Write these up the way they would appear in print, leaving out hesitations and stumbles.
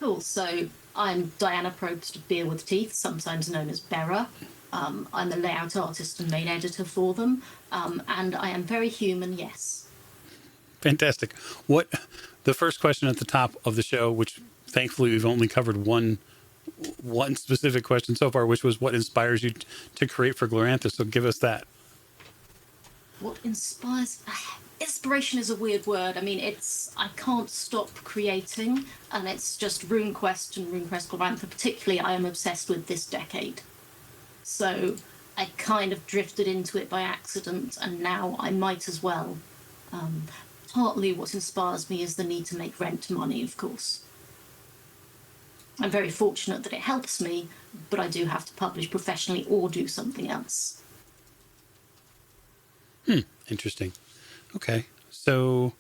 Cool. So I'm Diana Probst of Beer with Teeth, sometimes known as Bera. I'm the layout artist and main editor for them. And I am very human, yes. Fantastic. What the first question at the top of the show, which thankfully we've only covered one specific question so far, which was what inspires you to create for Glorantha. So give us that. What inspires? Inspiration is a weird word. I mean, I can't stop creating, and it's just RuneQuest and RuneQuest Glorantha particularly I am obsessed with this decade. So I kind of drifted into it by accident, and now I might as well. Partly what inspires me is the need to make rent money, of course. I'm very fortunate that it helps me, but I do have to publish professionally or do something else. Interesting. Okay. So,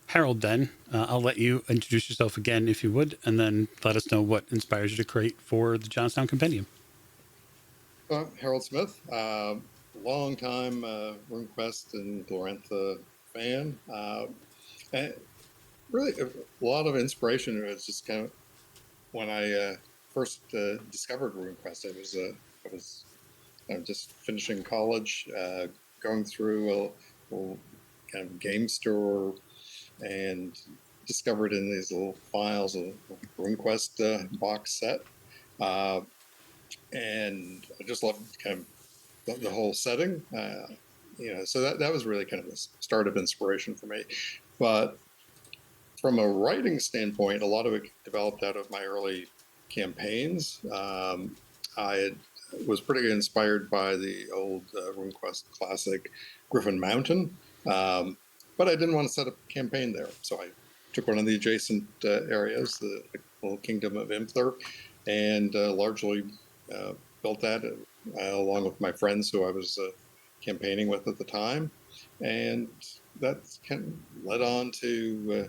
Harald, then, I'll let you introduce yourself again, if you would, and then let us know what inspires you to create for the Jonstown Compendium. Harald Smith, long time RuneQuest and Glorantha fan. And really, a lot of inspiration was just kind of when I first discovered RuneQuest. I was just finishing college, going through a kind of game store, and discovered in these little files a RuneQuest box set. And I just loved kind of the whole setting, so that was really kind of the start of inspiration for me. But from a writing standpoint, a lot of it developed out of my early campaigns. I was pretty inspired by the old RuneQuest classic Griffin Mountain, but I didn't want to set up a campaign there. So I took one of the adjacent areas, the little kingdom of Imthur, and largely built that along with my friends who I was campaigning with at the time. And that kind of led on to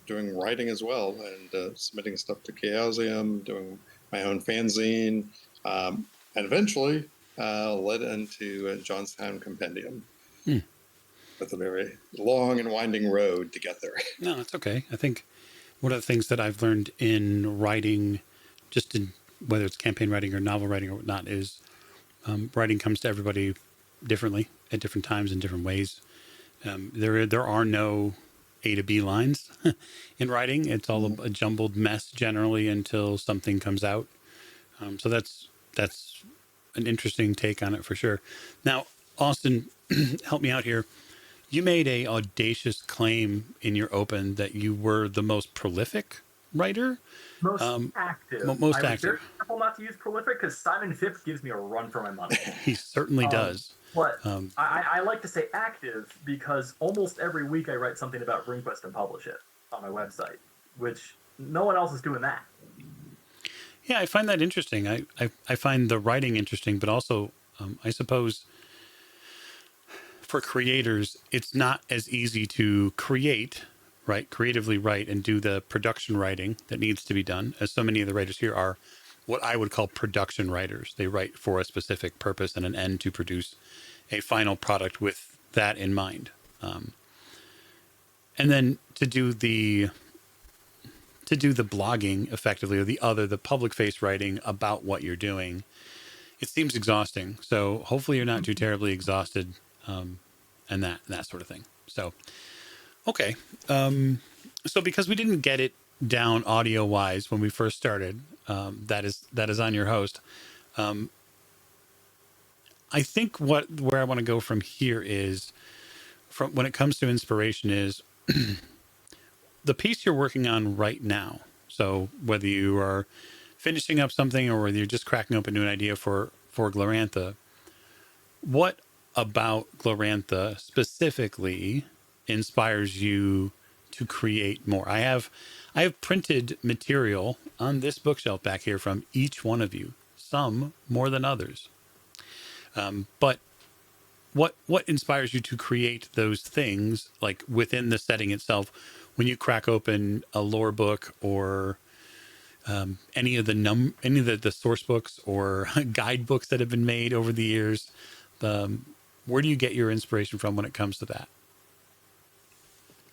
doing writing as well, and submitting stuff to Chaosium, doing my own fanzine, and eventually led into Jonstown Compendium. With a very long and winding road to get there. No, it's okay. I think one of the things that I've learned in writing, just in whether it's campaign writing or novel writing or whatnot, is writing comes to everybody differently at different times in different ways. There are no A to B lines in writing. It's all a jumbled mess generally until something comes out. So that's an interesting take on it for sure. Now, Austin, help me out here. You made a audacious claim in your open that you were the most prolific writer. Most active. Most I was active. very careful not to use prolific because Simon Phipps gives me a run for my money. He certainly does. But I like to say active because almost every week I write something about RuneQuest and publish it on my website, which no one else is doing that. Yeah, I find that interesting. I find the writing interesting, but also I suppose for creators, it's not as easy to creatively write and do the production writing that needs to be done, as so many of the writers here are what I would call production writers. They write for a specific purpose and an end to produce a final product with that in mind. And then to do the blogging effectively, or the public face writing about what you're doing, it seems exhausting. So hopefully you're not too terribly exhausted, and that sort of thing. So, okay. So because we didn't get it down audio wise when we first started, that is on your host. I think where I want to go from here is, from when it comes to inspiration, is the piece you're working on right now. So whether you are finishing up something or whether you're just cracking open an idea for Glorantha, what about Glorantha specifically inspires you to create more? I have printed material on this bookshelf back here from each one of you, some more than others. But what inspires you to create those things, like within the setting itself, when you crack open a lore book or any of the source books or guidebooks that have been made over the years? Where do you get your inspiration from when it comes to that?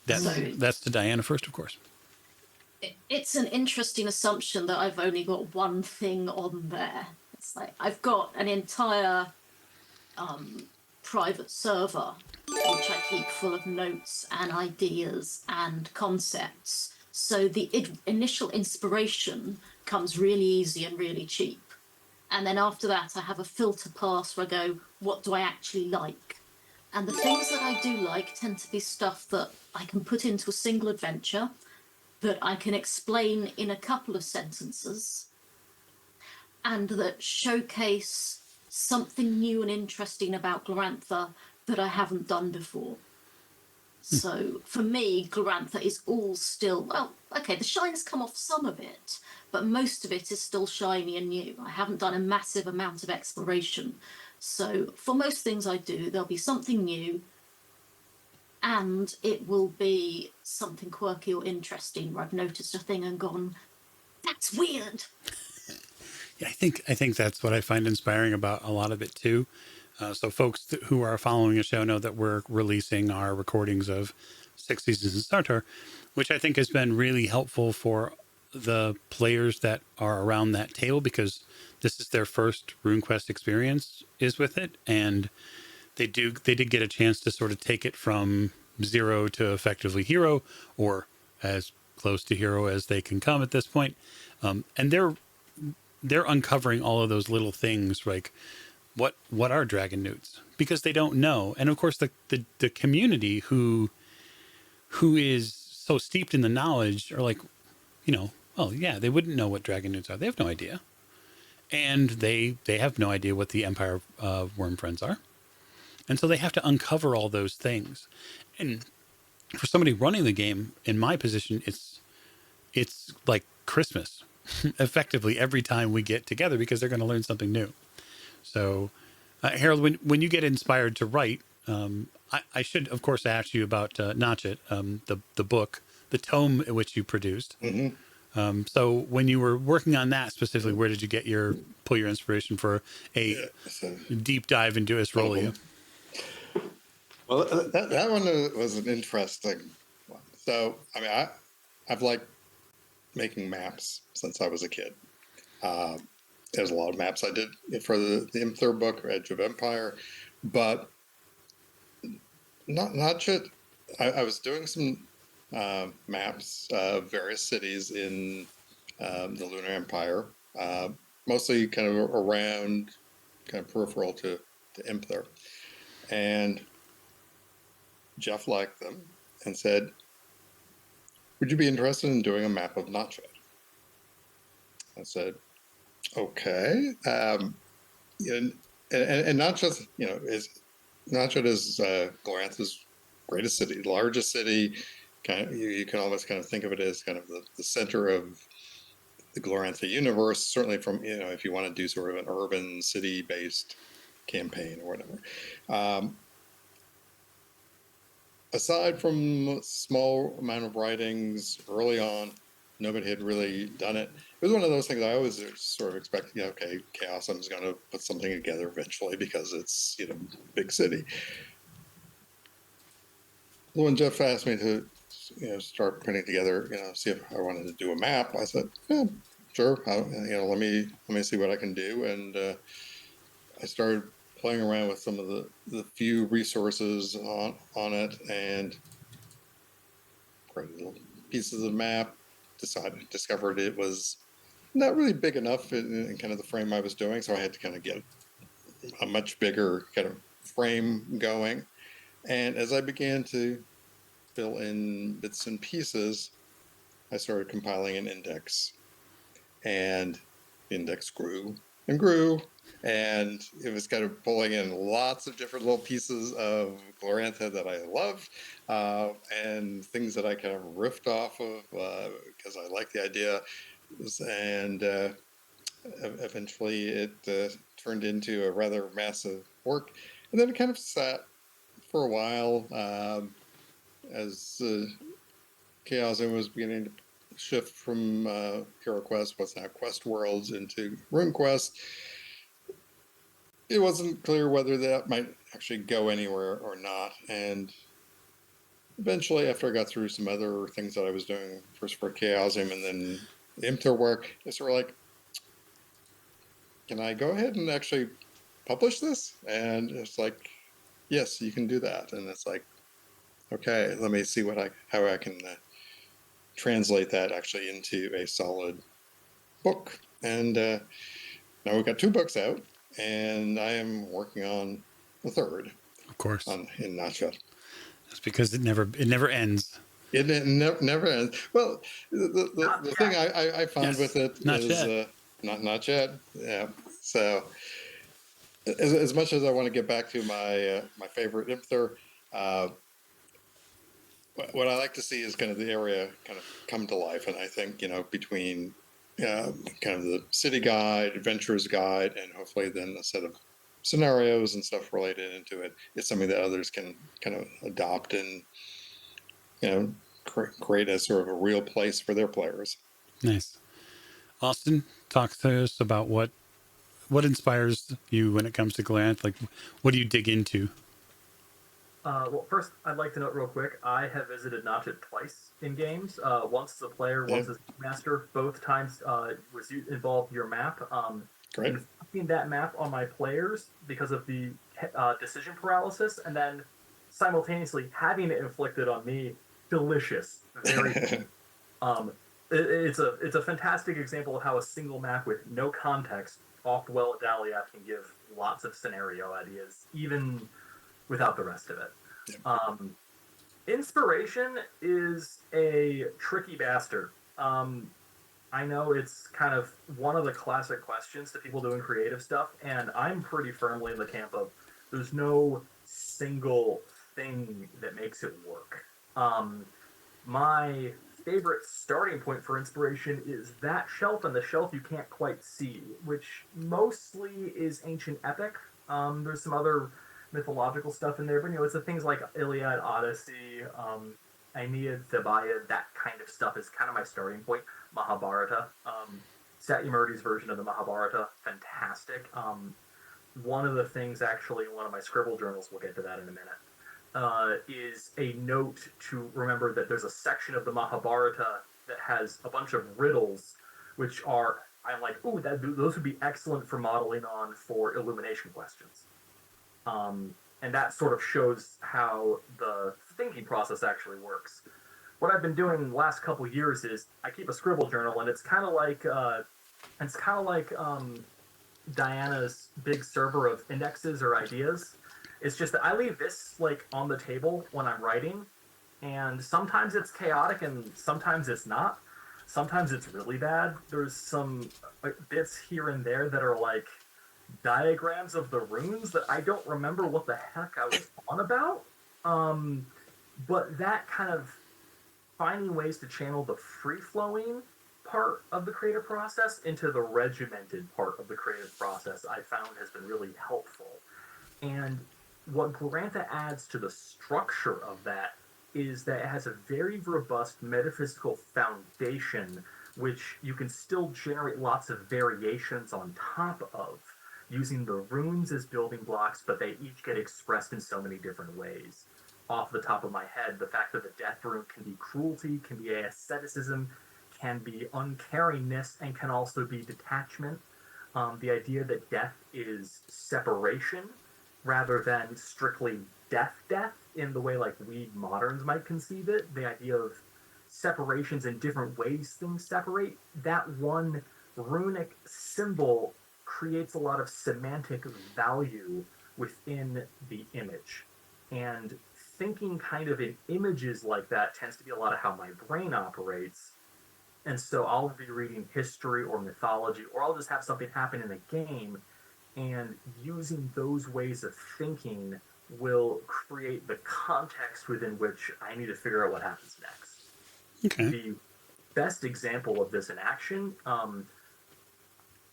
That's to Diana first, of course. It's an interesting assumption that I've only got one thing on there. It's like I've got an entire private server which I keep full of notes and ideas and concepts. So the initial inspiration comes really easy and really cheap. And then after that, I have a filter pass where I go, what do I actually like? And the things that I do like tend to be stuff that I can put into a single adventure, that I can explain in a couple of sentences, and that showcase something new and interesting about Glorantha that I haven't done before. So for me, Glorantha is all still, well, okay, the shine has come off some of it, but most of it is still shiny and new. I haven't done a massive amount of exploration. So for most things I do, there'll be something new, and it will be something quirky or interesting where I've noticed a thing and gone, that's weird. Yeah, I think that's what I find inspiring about a lot of it too. So folks who are following the show know that we're releasing our recordings of Six Seasons in Sartor, which I think has been really helpful for the players that are around that table, because this is their first RuneQuest experience is with it, and they did get a chance to sort of take it from zero to effectively hero, or as close to hero as they can come at this point. And they're uncovering all of those little things, like what are dragon newts, because they don't know. And of course the community who is so steeped in the knowledge are like, oh yeah, they wouldn't know what dragon newts are. They have no idea. And they have no idea what the Empire worm friends are. And so they have to uncover all those things. And for somebody running the game, in my position, it's like Christmas effectively every time we get together, because they're going to learn something new. So Harold, when you get inspired to write, I should of course ask you about Notchet, the book, the tome which you produced. Mm-hmm. So when you were working on that specifically, where did you pull your inspiration for a deep dive into Asrolia? Well, that one was an interesting one. So, I mean, I've liked making maps since I was a kid. There's a lot of maps I did for the third book, Edge of Empire, but not just. I was doing some maps of various cities in the Lunar Empire, mostly kind of around, kind of peripheral to Impler, and Jeff liked them and said, would you be interested in doing a map of Notchet? I said, okay. And not just, Notchet is Glorantha's greatest city, largest city. Kind of, you can almost kind of think of it as kind of the center of the Glorantha universe, certainly from, if you want to do sort of an urban city-based campaign or whatever. Aside from a small amount of writings early on, nobody had really done it. It was one of those things I always sort of expected, okay, Chaos, I'm just going to put something together eventually because it's, big city. When Jeff asked me to, start putting together, see if I wanted to do a map, I said, yeah, sure. Let me see what I can do. And I started playing around with some of the few resources on it and created little pieces of map. Discovered it was not really big enough in kind of the frame I was doing, so I had to kind of get a much bigger kind of frame going. And as I began to fill in bits and pieces, I started compiling an index, and the index grew and grew, and it was kind of pulling in lots of different little pieces of Glorantha that I loved, and things that I kind of riffed off of because I liked the idea. And eventually it turned into a rather massive work. And then it kind of sat for a while as Chaos was beginning to shift from HeroQuest, what's now Quest Worlds, into RuneQuest. It wasn't clear whether that might actually go anywhere or not. And eventually, after I got through some other things that I was doing, first for Chaosium and then IMTR work, it's sort of like, can I go ahead and actually publish this? And it's like, yes, you can do that. And it's like, okay, let me see how I can translate that actually into a solid book. And now we've got 2 books out, and I am working on the third Of course. in Nashville. That's because it never ends. It never ends. Well, the thing I found Yes, with it not is yet. not yet. Yeah. So as much as I want to get back to my favorite IMTHR, uh, what I like to see is kind of the area kind of come to life. And I think, between kind of the city guide, adventurers guide, and hopefully then a set of scenarios and stuff related into it, it's something that others can kind of adopt and, create a sort of a real place for their players. Nice. Austin, talk to us about what inspires you when it comes to Glanth. Like, what do you dig into? Well, first, I'd like to note real quick, I have visited Notchet twice in games. Once as a player, once as a master. Both times involved your map. Great. Inflicting that map on my players because of the decision paralysis, and then simultaneously having it inflicted on me. Delicious. Very it's a fantastic example of how a single map with no context, oft well at Daliath, can give lots of scenario ideas, even without the rest of it. Inspiration is a tricky bastard. I know it's kind of one of the classic questions to people doing creative stuff, and I'm pretty firmly in the camp of there's no single thing that makes it work. My favorite starting point for inspiration is that shelf and the shelf you can't quite see, which mostly is ancient epic. There's some other mythological stuff in there, but it's the things like Iliad, Odyssey, Aeneid, Thebaid, that kind of stuff is kind of my starting point. Mahabharata, Satyamurti's version of the Mahabharata, fantastic. One of the things, actually, in one of my scribble journals, we'll get to that in a minute, is a note to remember that there's a section of the Mahabharata that has a bunch of riddles, which are, I'm like, ooh, those would be excellent for modeling on for illumination questions. And that sort of shows how the thinking process actually works. What I've been doing the last couple of years is I keep a scribble journal, and it's kind of like Diana's big server of indexes or ideas. It's just that I leave this like on the table when I'm writing, and sometimes it's chaotic and sometimes it's not. Sometimes it's really bad. There's some bits here and there that are like diagrams of the runes that I don't remember what the heck I was on about. But that kind of finding ways to channel the free-flowing part of the creative process into the regimented part of the creative process, I found has been really helpful. And what Glorantha adds to the structure of that is that it has a very robust metaphysical foundation, which you can still generate lots of variations on top of, using the runes as building blocks, but they each get expressed in so many different ways. Off the top of my head, the fact that the death rune can be cruelty, can be asceticism, can be uncaringness, and can also be detachment. The idea that death is separation rather than strictly death in the way like we moderns might conceive it. The idea of separations in different ways things separate. That one runic symbol creates a lot of semantic value within the image. And thinking kind of in images like that tends to be a lot of how my brain operates. And so I'll be reading history or mythology, or I'll just have something happen in a game, and using those ways of thinking will create the context within which I need to figure out what happens next. Okay. The best example of this in action,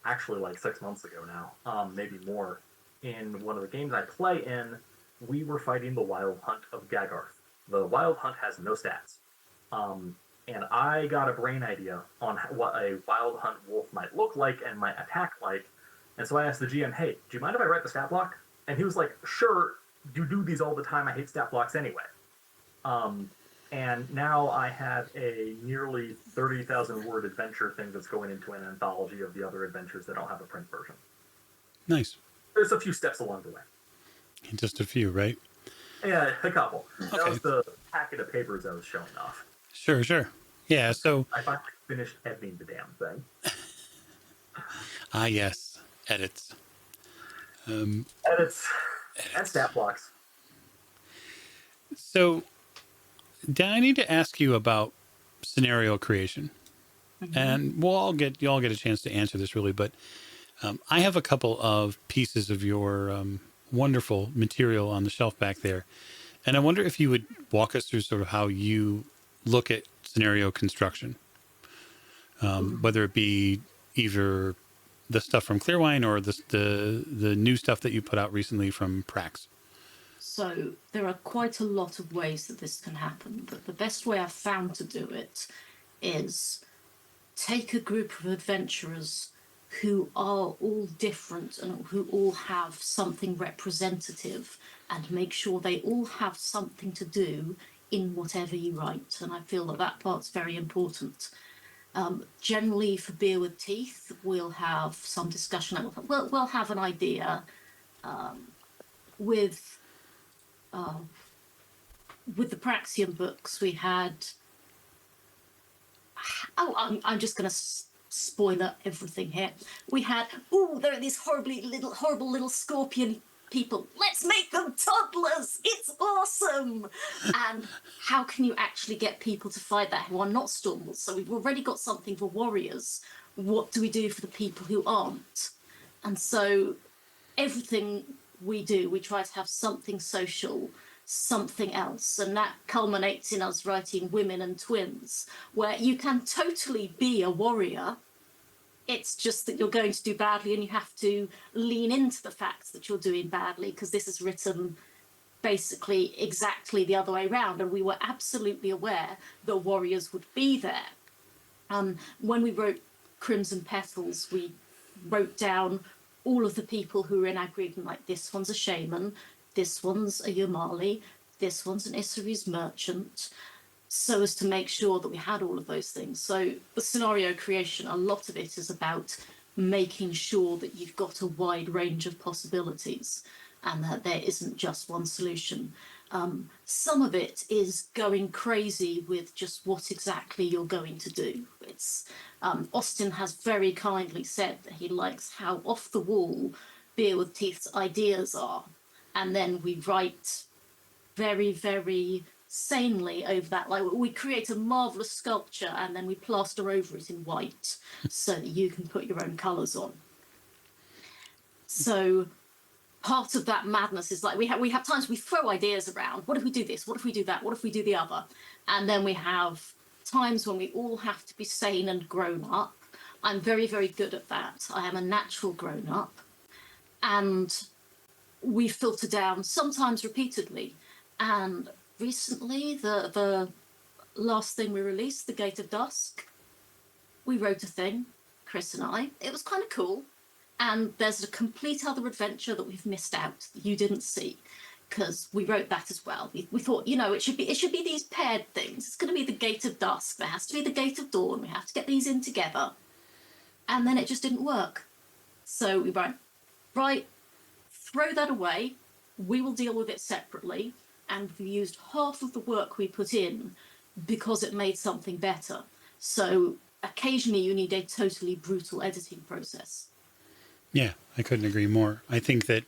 actually like 6 months ago now, maybe more, in one of the games I play in, we were fighting the Wild Hunt of Gagarth. The Wild Hunt has no stats. And I got a brain idea on what a Wild Hunt wolf might look like and might attack like. And so I asked the GM, hey, do you mind if I write the stat block? And he was like, sure, you do these all the time. I hate stat blocks anyway. And now I have a nearly 30,000 word adventure thing that's going into an anthology of the other adventures that I'll have a print version. Nice. There's a few steps along the way. Just a few, right? Yeah, a couple. That Okay. was the packet of papers I was showing off. Sure. Yeah, so... I finally finished editing the damn thing. yes. Edits. Edits. And stat blocks. So, Dan, I need to ask you about scenario creation. Mm-hmm. And you all get a chance to answer this really, but I have a couple of pieces of your wonderful material on the shelf back there. And I wonder if you would walk us through sort of how you look at scenario construction, whether it be either the stuff from Clearwine or the new stuff that you put out recently from Prax. So there are quite a lot of ways that this can happen, but the best way I've found to do it is take a group of adventurers who are all different and who all have something representative, and make sure they all have something to do in whatever you write. And I feel that that part's very important. Generally, for Beer with Teeth, we'll have some discussion. We'll have an idea with the Praxium books. We had. Oh, I'm just going to spoiler everything here. We had. Oh, there are these horrible little scorpion people. Let's make them toddlers. It's awesome. And how can you actually get people to fight that who are not Stormwolves? So we've already got something for warriors. What do we do for the people who aren't? And so everything we do, we try to have something social, something else, and that culminates in us writing Women and Twins, where you can totally be a warrior. It's just that you're going to do badly, and you have to lean into the fact that you're doing badly, because this is written basically exactly the other way around, and we were absolutely aware that warriors would be there. When we wrote Crimson Petals, we wrote down all of the people who were in our group, and like, this one's a shaman, this one's a Yamali, this one's an Issaries merchant, so as to make sure that we had all of those things. So the scenario creation, a lot of it is about making sure that you've got a wide range of possibilities and that there isn't just one solution. Some of it is going crazy with just what exactly you're going to do. It's Austin has very kindly said that he likes how off the wall Beer with Teeth's ideas are. And then we write very, very sanely over that. Like, we create a marvelous sculpture and then we plaster over it in white so that you can put your own colors on. So part of that madness is like we have times we throw ideas around. What if we do this? What if we do that? What if we do the other? And then we have times when we all have to be sane and grown up. I'm very, very good at that. I am a natural grown up. And we filter down, sometimes repeatedly. And recently, the last thing we released, The Gate of Dusk, we wrote a thing, Chris and I. It was kind of cool. And there's a complete other adventure that we've missed out that you didn't see, because we wrote that as well. We thought, it should be these paired things. It's going to be the Gate of Dusk. There has to be the Gate of Dawn. We have to get these in together. And then it just didn't work. So we went, right, throw that away. We will deal with it separately. And we used half of the work we put in because it made something better. So occasionally you need a totally brutal editing process. Yeah, I couldn't agree more. I think that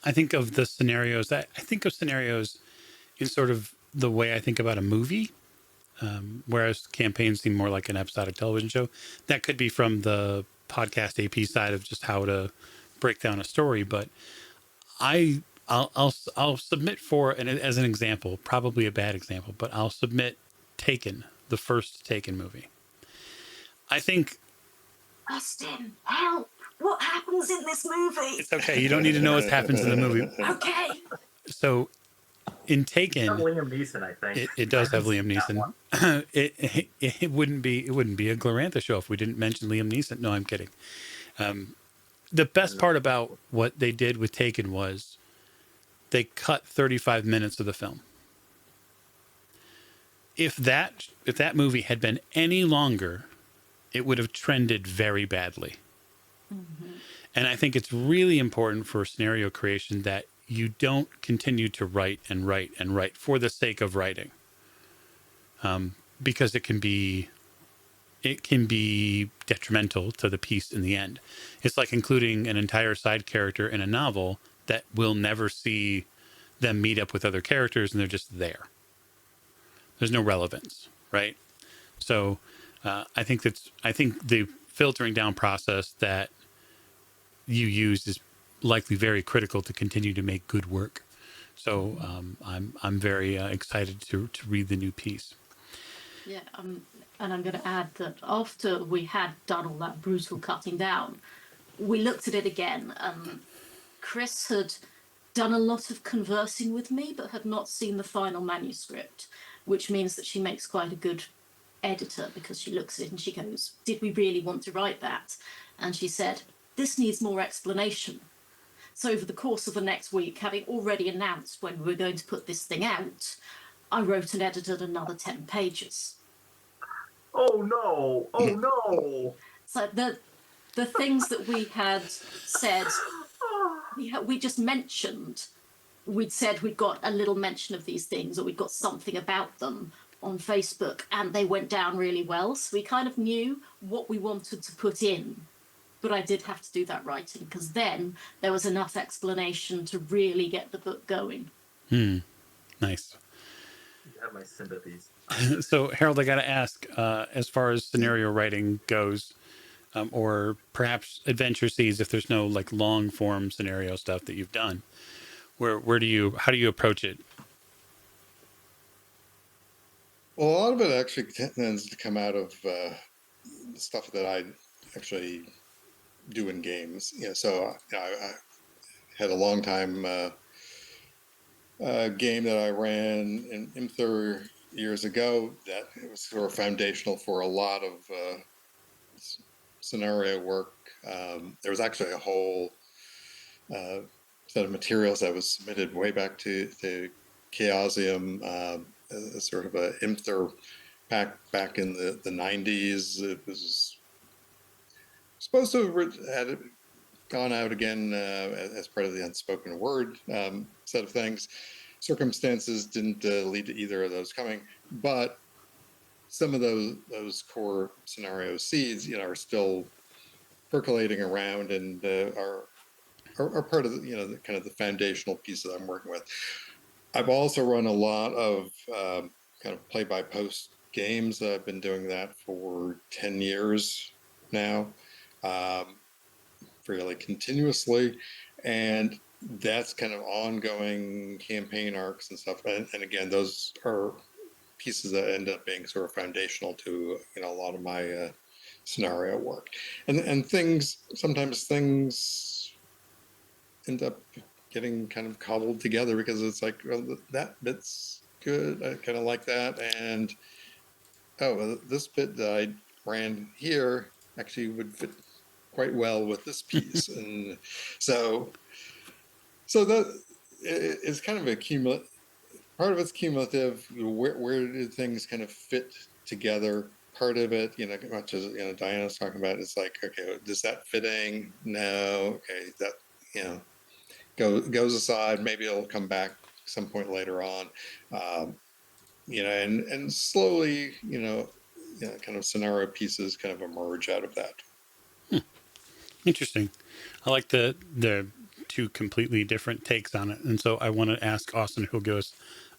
I think of scenarios in sort of the way I think about a movie, whereas campaigns seem more like an episodic television show. That could be from the podcast AP side of just how to break down a story, but I'll submit as an example, probably a bad example, but I'll submit Taken, the first Taken movie. I think, Austin, help! What happens in this movie? it's okay. You don't need to know what happens in the movie. Okay. So in Taken, Liam Neeson, I think it does have Liam Neeson. It wouldn't be a Glorantha show if we didn't mention Liam Neeson. No, I'm kidding. The best part about what they did with Taken was they cut 35 minutes of the film. if that movie had been any longer, it would have trended very badly. Mm-hmm. And I think it's really important for scenario creation that you don't continue to write and write and write for the sake of writing, because it can be detrimental to the piece in the end. It's like including an entire side character in a novel that will never see them meet up with other characters, and they're just there. There's no relevance, right? So I think the filtering down process that you use is likely very critical to continue to make good work. So I'm very excited to read the new piece. Yeah, and I'm going to add that after we had done all that brutal cutting down, we looked at it again, and Chris had done a lot of conversing with me, but had not seen the final manuscript, which means that she makes quite a good editor, because she looks at it and she goes, "Did we really want to write that?" And she said, "This needs more explanation." So over the course of the next week, having already announced when we were going to put this thing out, I wrote and edited another 10 pages. Oh no! Oh no! So the things that we had said, we just mentioned, we'd said we'd got a little mention of these things, or we'd got something about them on Facebook, and they went down really well. So we kind of knew what we wanted to put in. But I did have to do that writing, because then there was enough explanation to really get the book going. Nice. You have my sympathies. So, Harold, I got to ask, as far as scenario writing goes, or perhaps Adventure Seeds, if there's no like long form scenario stuff that you've done, how do you approach it? Well, a lot of it actually tends to come out of stuff that I actually do in games. So I had a long time game that I ran in Imthur years ago that it was sort of foundational for a lot of scenario work. There was actually a whole set of materials that was submitted way back to Chaosium, as sort of a Imthur back in the 90s. It was supposed to have had gone out again as part of the unspoken word set of things. Circumstances didn't lead to either of those coming, but some of those core scenario seeds, are still percolating around and are part of the kind of the foundational piece that I'm working with. I've also run a lot of kind of play-by-post games. I've been doing that for 10 years now, fairly continuously, and that's kind of ongoing campaign arcs and stuff. And again, those are pieces that end up being sort of foundational to a lot of my scenario work. And sometimes things end up getting kind of cobbled together because it's like, well, that bit's good, I kind of like that, and well, this bit that I ran here actually would fit quite well with this piece. And so that is kind of a cumulative. Part of it's cumulative. Where do things kind of fit together? Part of it, much as Diana's talking about, it's like, okay, does that fitting? No. Okay, that goes aside. Maybe it'll come back some point later on. And slowly, kind of scenario pieces kind of emerge out of that. Interesting. I like the two completely different takes on it, and so I want to ask Austin, who'll give us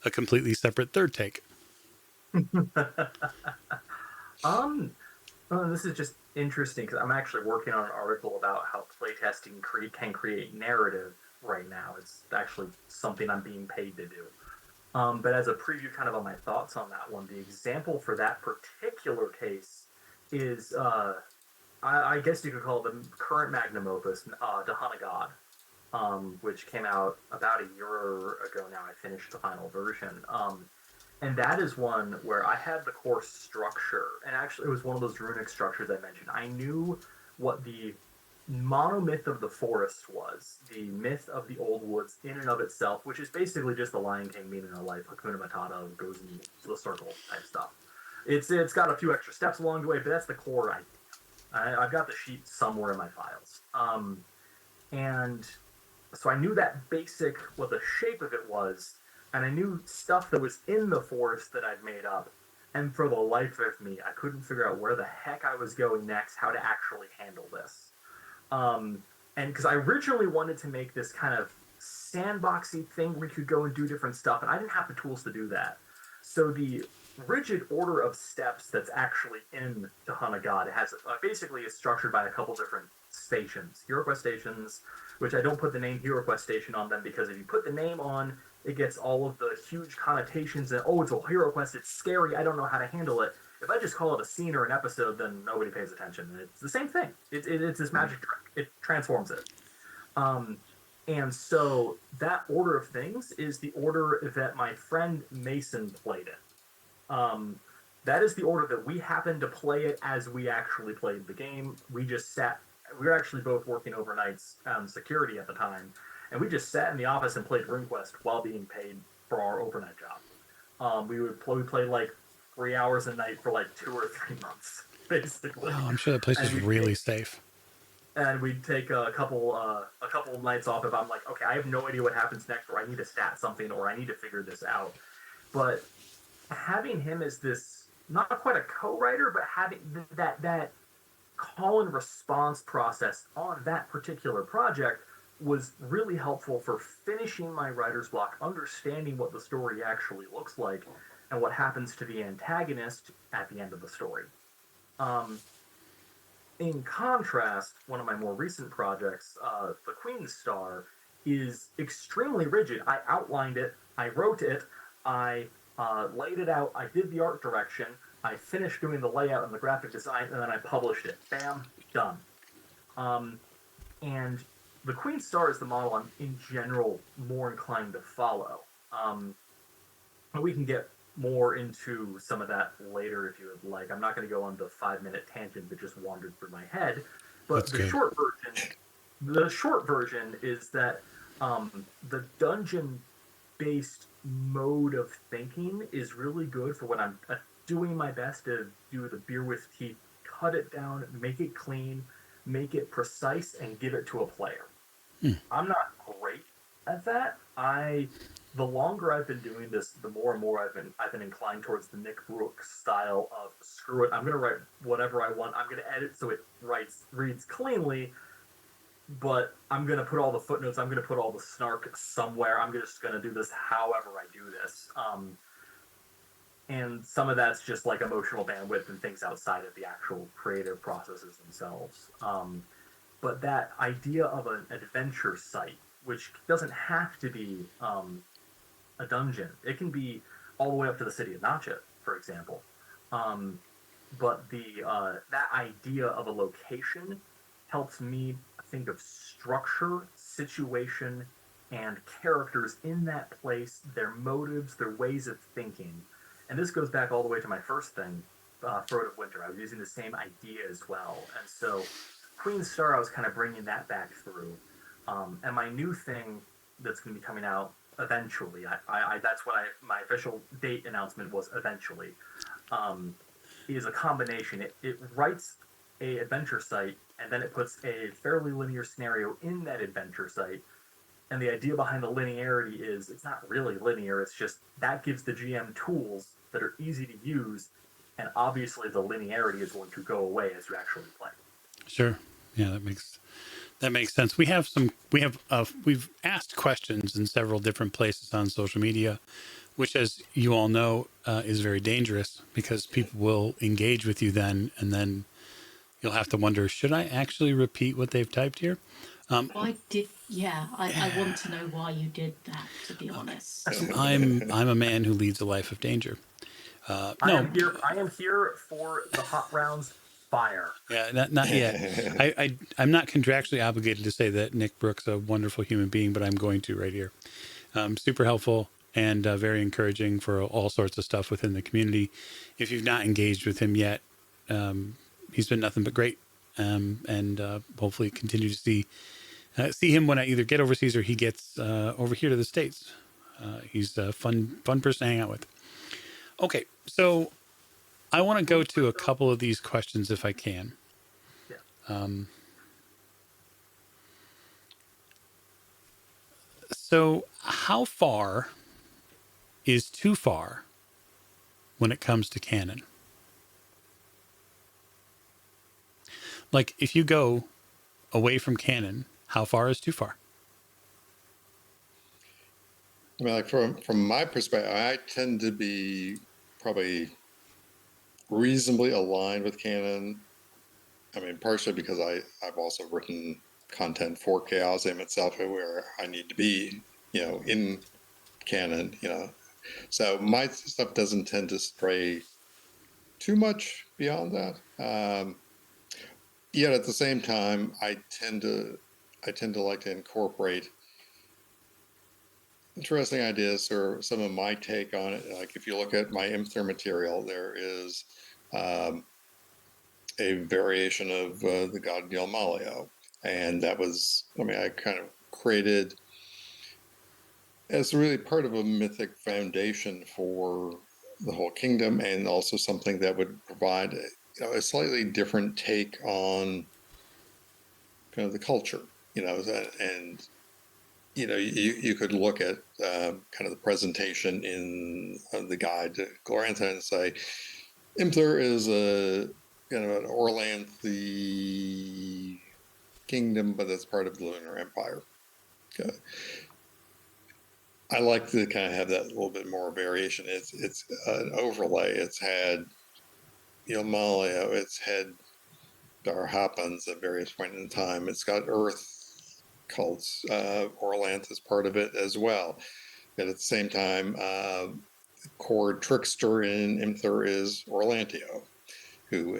a completely separate third take. This is just interesting because I'm actually working on an article about how playtesting can create narrative right now. It's actually something I'm being paid to do. But as a preview kind of on my thoughts on that one, the example for that particular case is, I guess you could call it the current magnum opus, The Hunt of God, which came out about a year ago now. I finished the final version. And that is one where I had the course structure, and actually it was one of those runic structures I mentioned. I knew what the monomyth of the forest was the myth of the old woods in and of itself, which is basically just the Lion King meaning of life, Hakuna Matata, goes in the circle type stuff. It's got a few extra steps along the way, but that's the core idea. I've got the sheet somewhere in my files. And so I knew that basic, what the shape of it was, and I knew stuff that was in the forest that I'd made up. And for the life of me, I couldn't figure out where the heck I was going next, how to actually handle this. And because I originally wanted to make this kind of sandboxy thing where you could go and do different stuff, and I didn't have the tools to do that. So the rigid order of steps that's actually in to Hunt a God has basically is structured by a couple different stations, Hero Quest stations, which I don't put the name Hero Quest station on them because if you put the name on, it gets all of the huge connotations and, oh, it's a Hero Quest, it's scary, I don't know how to handle it. If I just call it a scene or an episode, then nobody pays attention. It's the same thing. It's this magic trick. It transforms it. And so that order of things is the order that my friend Mason played it. That is the order that we happened to play it as we actually played the game. We just sat. We were actually both working overnights security at the time, and we just sat in the office and played RuneQuest while being paid for our overnight job. We play like 3 hours a night for like 2 or 3 months, basically. Oh, I'm sure that place is really safe. And we'd take a couple nights off if I'm like, okay, I have no idea what happens next, or I need to stat something, or I need to figure this out. But having him as this, not quite a co-writer, but having that call and response process on that particular project was really helpful for finishing my writer's block, understanding what the story actually looks like, and what happens to the antagonist at the end of the story. In contrast, one of my more recent projects, The Queen's Star, is extremely rigid. I outlined it, I wrote it, I laid it out, I did the art direction, I finished doing the layout and the graphic design, and then I published it. Bam, done. And The Queen's Star is the model I'm, in general, more inclined to follow. We can get more into some of that later if you would like. I'm not going to go on the 5-minute tangent that just wandered through my head, but the short version is that the dungeon-based mode of thinking is really good for when I'm doing my best to do the beer with teeth, cut it down, make it clean, make it precise, and give it to a player. I'm not great at that. The longer I've been doing this, the more and more I've been inclined towards the Nick Brooks style of screw it. I'm gonna write whatever I want. I'm gonna edit so it reads cleanly, but I'm gonna put all the footnotes. I'm gonna put all the snark somewhere. I'm just gonna do this however I do this. And some of that's just like emotional bandwidth and things outside of the actual creative processes themselves. But that idea of an adventure site, which doesn't have to be a dungeon. It can be all the way up to the city of Notchet, for example. But that idea of a location helps me think of structure, situation, and characters in that place, their motives, their ways of thinking. And this goes back all the way to my first thing, Throat of Winter. I was using the same idea as well. And so Queen's Star, I was kind of bringing that back through. And my new thing that's going to be coming out eventually, that's what my official date announcement was eventually, is a combination. It writes a adventure site, and then it puts a fairly linear scenario in that adventure site. And the idea behind the linearity is it's not really linear, it's just that gives the GM tools that are easy to use, and obviously the linearity is going to go away as you actually play. Sure. Yeah, that makes sense. We've asked questions in several different places on social media, which, as you all know, is very dangerous because people will engage with you then, and then you'll have to wonder, should I actually repeat what they've typed here? I did. Yeah, I want to know why you did that, to be honest. I'm a man who leads a life of danger. I am here for the hot rounds. Fire. Yeah, not yet. I'm not contractually obligated to say that Nick Brooks is a wonderful human being, but I'm going to right here. Super helpful and very encouraging for all sorts of stuff within the community. If you've not engaged with him yet, he's been nothing but great. and hopefully continue to see him when I either get overseas or he gets over here to the States. He's a fun person to hang out with. Okay, so I want to go to a couple of these questions if I can. Yeah. So how far is too far when it comes to canon? Like, if you go away from canon, how far is too far? I mean, like from my perspective, I tend to be probably reasonably aligned with canon. I mean, partially because I've also written content for Chaosium itself where I need to be, in canon, So my stuff doesn't tend to stray too much beyond that. Yet at the same time, I tend to like to incorporate interesting ideas or some of my take on it. Like if you look at my Imthur material, there is a variation of the god Malio, and that was, I mean, I kind of created as really part of a mythic foundation for the whole kingdom, and also something that would provide a slightly different take on kind of the culture, and you could look at kind of the presentation in the guide to Glorantha and say, Imthur is a an Orlanthe kingdom, but it's part of the Lunar Empire. Okay. I like to kind of have that little bit more variation. It's an overlay. It's had Malio. It's had Dar Happens at various points in time. It's got Earth cults. Orlanth is part of it as well. But at the same time, core trickster in Imthur is Orlantio, who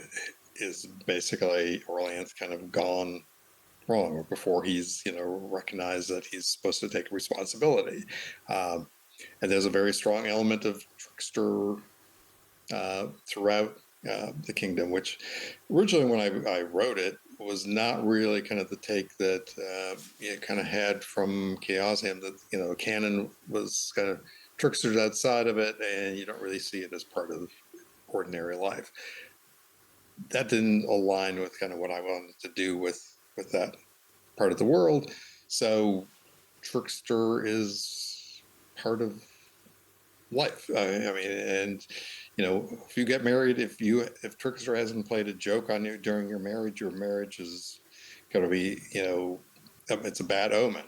is basically Orlanth kind of gone wrong, or before he's recognized that he's supposed to take responsibility. And there's a very strong element of trickster throughout the kingdom, which originally when I wrote it was not really kind of the take that you kind of had from Chaosium, that canon was kind of tricksters outside of it, and you don't really see it as part of ordinary life. That didn't align with kind of what I wanted to do with that part of the world. So trickster is part of life. I mean, and if you get married, if trickster hasn't played a joke on you during your marriage is going to be, it's a bad omen.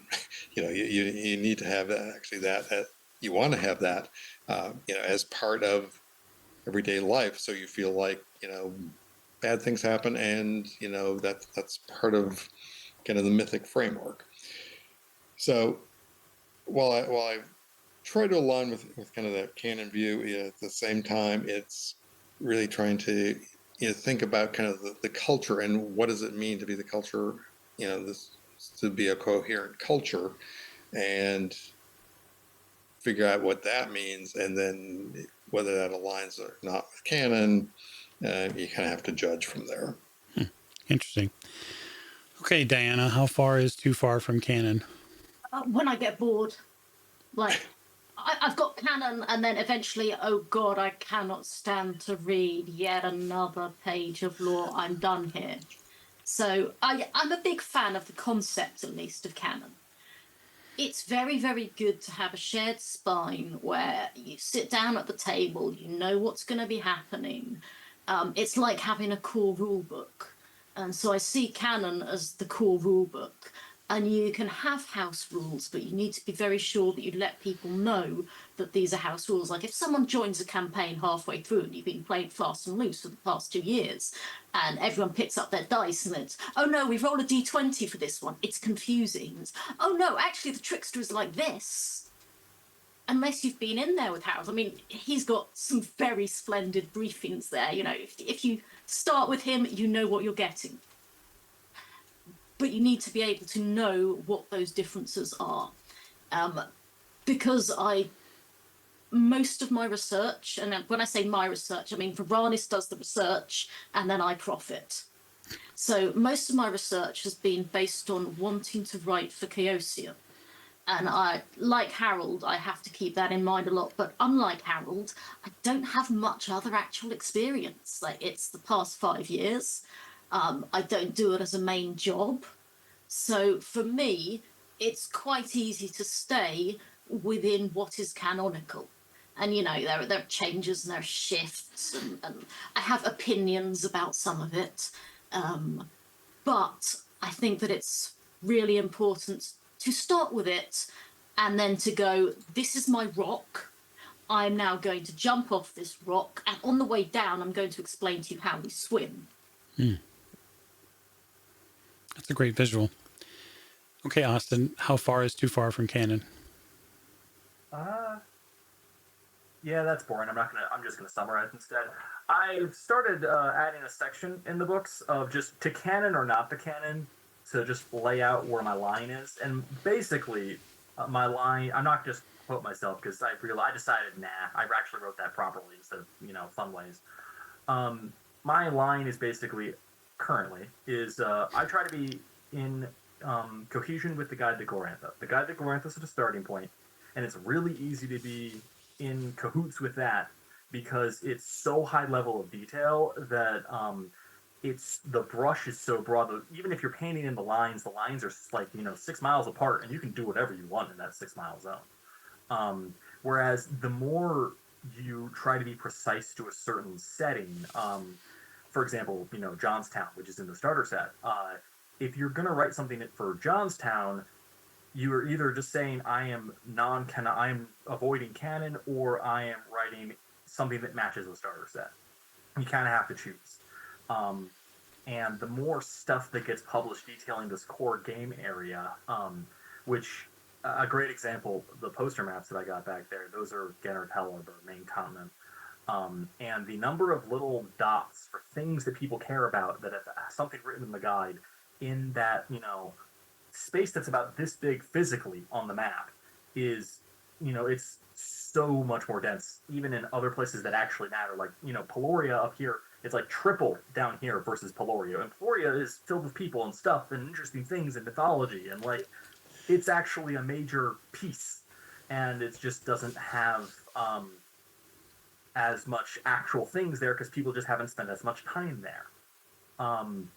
You need to have that, actually, that you want to have that, as part of everyday life. So you feel like, bad things happen, and that's part of kind of the mythic framework. So while I try to align with kind of that canon view, at the same time, it's really trying to think about kind of the culture, and what does it mean to be the culture, this to be a coherent culture, and figure out what that means, and then whether that aligns or not with canon, you kind of have to judge from there. Interesting. Okay, Diana, how far is too far from canon? When I get bored, like I've got canon, and then eventually, oh god, I cannot stand to read yet another page of lore. I'm done here. So I'm a big fan of the concept, at least, of canon. It's very, very good to have a shared spine where you sit down at the table, you know what's going to be happening. It's like having a core rule book. And so I see canon as the core rule book. And you can have house rules, but you need to be very sure that you let people know that these are house rules. Like if someone joins a campaign halfway through and you've been playing fast and loose for the past 2 years, and everyone picks up their dice and it's, oh no, we've rolled a d20 for this one. It's confusing. It's, oh no, actually the trickster is like this. Unless you've been in there with Harald. I mean, he's got some very splendid briefings there. If you start with him, you know what you're getting. But you need to be able to know what those differences are. Because most of my research, and when I say my research, I mean Varanis does the research and then I profit. So most of my research has been based on wanting to write for Chaosium. And I, like Harald, I have to keep that in mind a lot. But unlike Harald, I don't have much other actual experience. Like, it's the past 5 years. I don't do it as a main job. So for me, it's quite easy to stay within what is canonical. And there are changes and there are shifts, and I have opinions about some of it. But I think that it's really important to start with it and then to go, this is my rock. I'm now going to jump off this rock, and on the way down, I'm going to explain to you how we swim. That's a great visual. Okay, Austin, how far is too far from canon? Yeah, that's boring. I'm just gonna summarize instead. I've started adding a section in the books of just to canon or not to canon, to just lay out where my line is. And basically, my line, I'm not just quote myself because I decided, nah, I actually wrote that properly instead of fun ways. My line is basically currently is I try to be in cohesion with the Guide to Glorantha. The Guide to Glorantha is a starting point, and it's really easy to be in cahoots with that because it's so high level of detail that it's the brush is so broad that even if you're painting in the lines are like 6 miles apart, and you can do whatever you want in that 6 mile zone. Whereas the more you try to be precise to a certain setting, for example, Jonstown, which is in the starter set. If you're going to write something for Jonstown, you are either just saying I am avoiding canon, or I am writing something that matches the starter set. You kind of have to choose. And the more stuff that gets published detailing this core game area, which a great example, the poster maps that I got back there, those are Genertella, the main continent. And the number of little dots for things that people care about that have something written in the guide in that, space that's about this big physically on the map is, it's so much more dense, even in other places that actually matter. Like, Peloria up here, it's like triple down here versus Peloria. And Peloria is filled with people and stuff and interesting things and mythology. And, like, it's actually a major piece. And it just doesn't have as much actual things there because people just haven't spent as much time there. And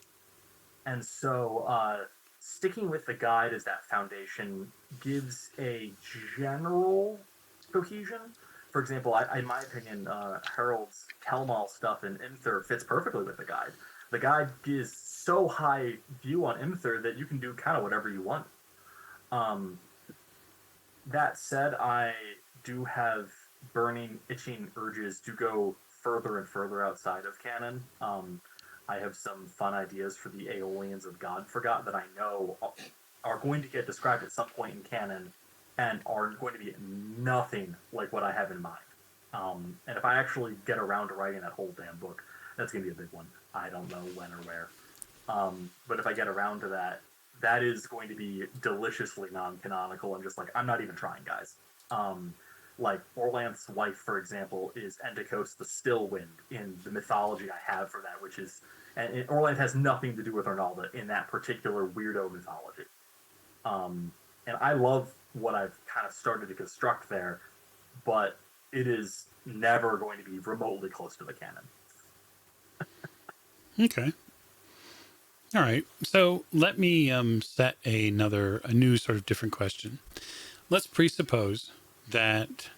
so sticking with the guide as that foundation gives a general cohesion. For example, in my opinion, Harold's Telmal stuff in Imthur fits perfectly with the guide. The guide gives so high view on Imthur that you can do kind of whatever you want. That said, I do have burning, itching urges to go further and further outside of canon. I have some fun ideas for the Aeolians of Godforgot that I know are going to get described at some point in canon and are going to be nothing like what I have in mind. And if I actually get around to writing that whole damn book, that's going to be a big one. I don't know when or where. But if I get around to that, that is going to be deliciously non-canonical. I'm just like, I'm not even trying, guys. Like Orlanth's wife, for example, is Endicos the Still Wind in the mythology I have for that, which is, and Orlanth has nothing to do with Arnalda in that particular weirdo mythology. And I love what I've kind of started to construct there, but it is never going to be remotely close to the canon. Okay. All right. So let me set a new sort of different question. Let's presuppose that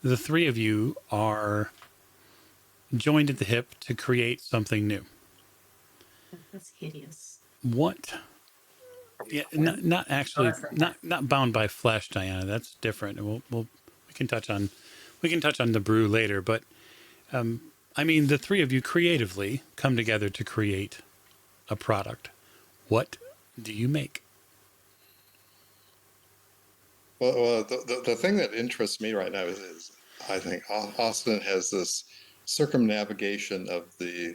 the three of you are joined at the hip to create something new. That's hideous. What? Yeah, not actually, not bound by flesh, Diana. That's different. And we can touch on the brew later. But I mean, the three of you creatively come together to create a product. What do you make? Well, the thing that interests me right now is I think Austin has this circumnavigation of the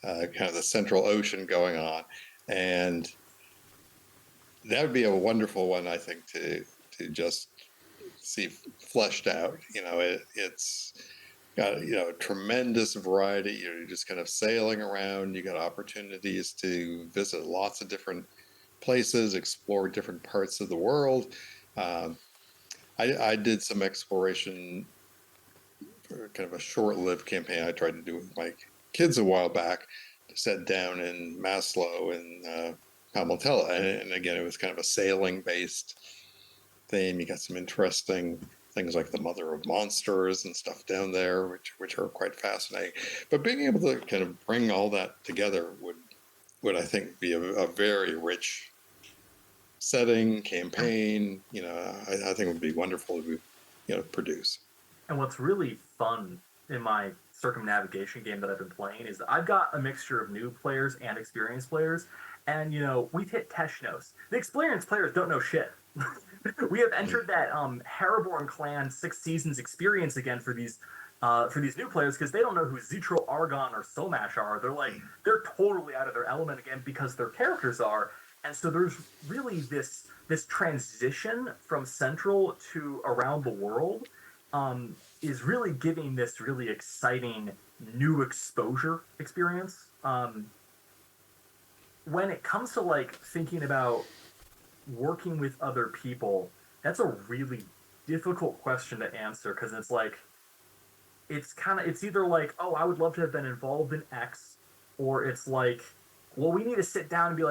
kind of the central ocean going on, and that would be a wonderful one, I think, to just see fleshed out. It's got a tremendous variety. You're just kind of sailing around. You got opportunities to visit lots of different places, explore different parts of the world. Um, I did some exploration for kind of a short-lived campaign I tried to do with my kids a while back. Set down in Maslow and Palmatella, and again, it was kind of a sailing-based theme. You got some interesting things like the Mother of Monsters and stuff down there, which are quite fascinating. But being able to kind of bring all that together would I think be a very rich setting campaign. I think it would be wonderful to produce. And what's really fun in my circumnavigation game that I've been playing is that I've got a mixture of new players and experienced players. And, we've hit Teshnos. The experienced players don't know shit. We have entered that Haraborn clan 6 seasons experience again for these new players because they don't know who Zitro, Argon, or Somash are. They're totally out of their element again because their characters are. And so there's really this transition from Central to around the world is really giving this really exciting new exposure experience. When it comes to thinking about working with other people, that's a really difficult question to answer because it's either oh, I would love to have been involved in X, or it's well, we need to sit down and be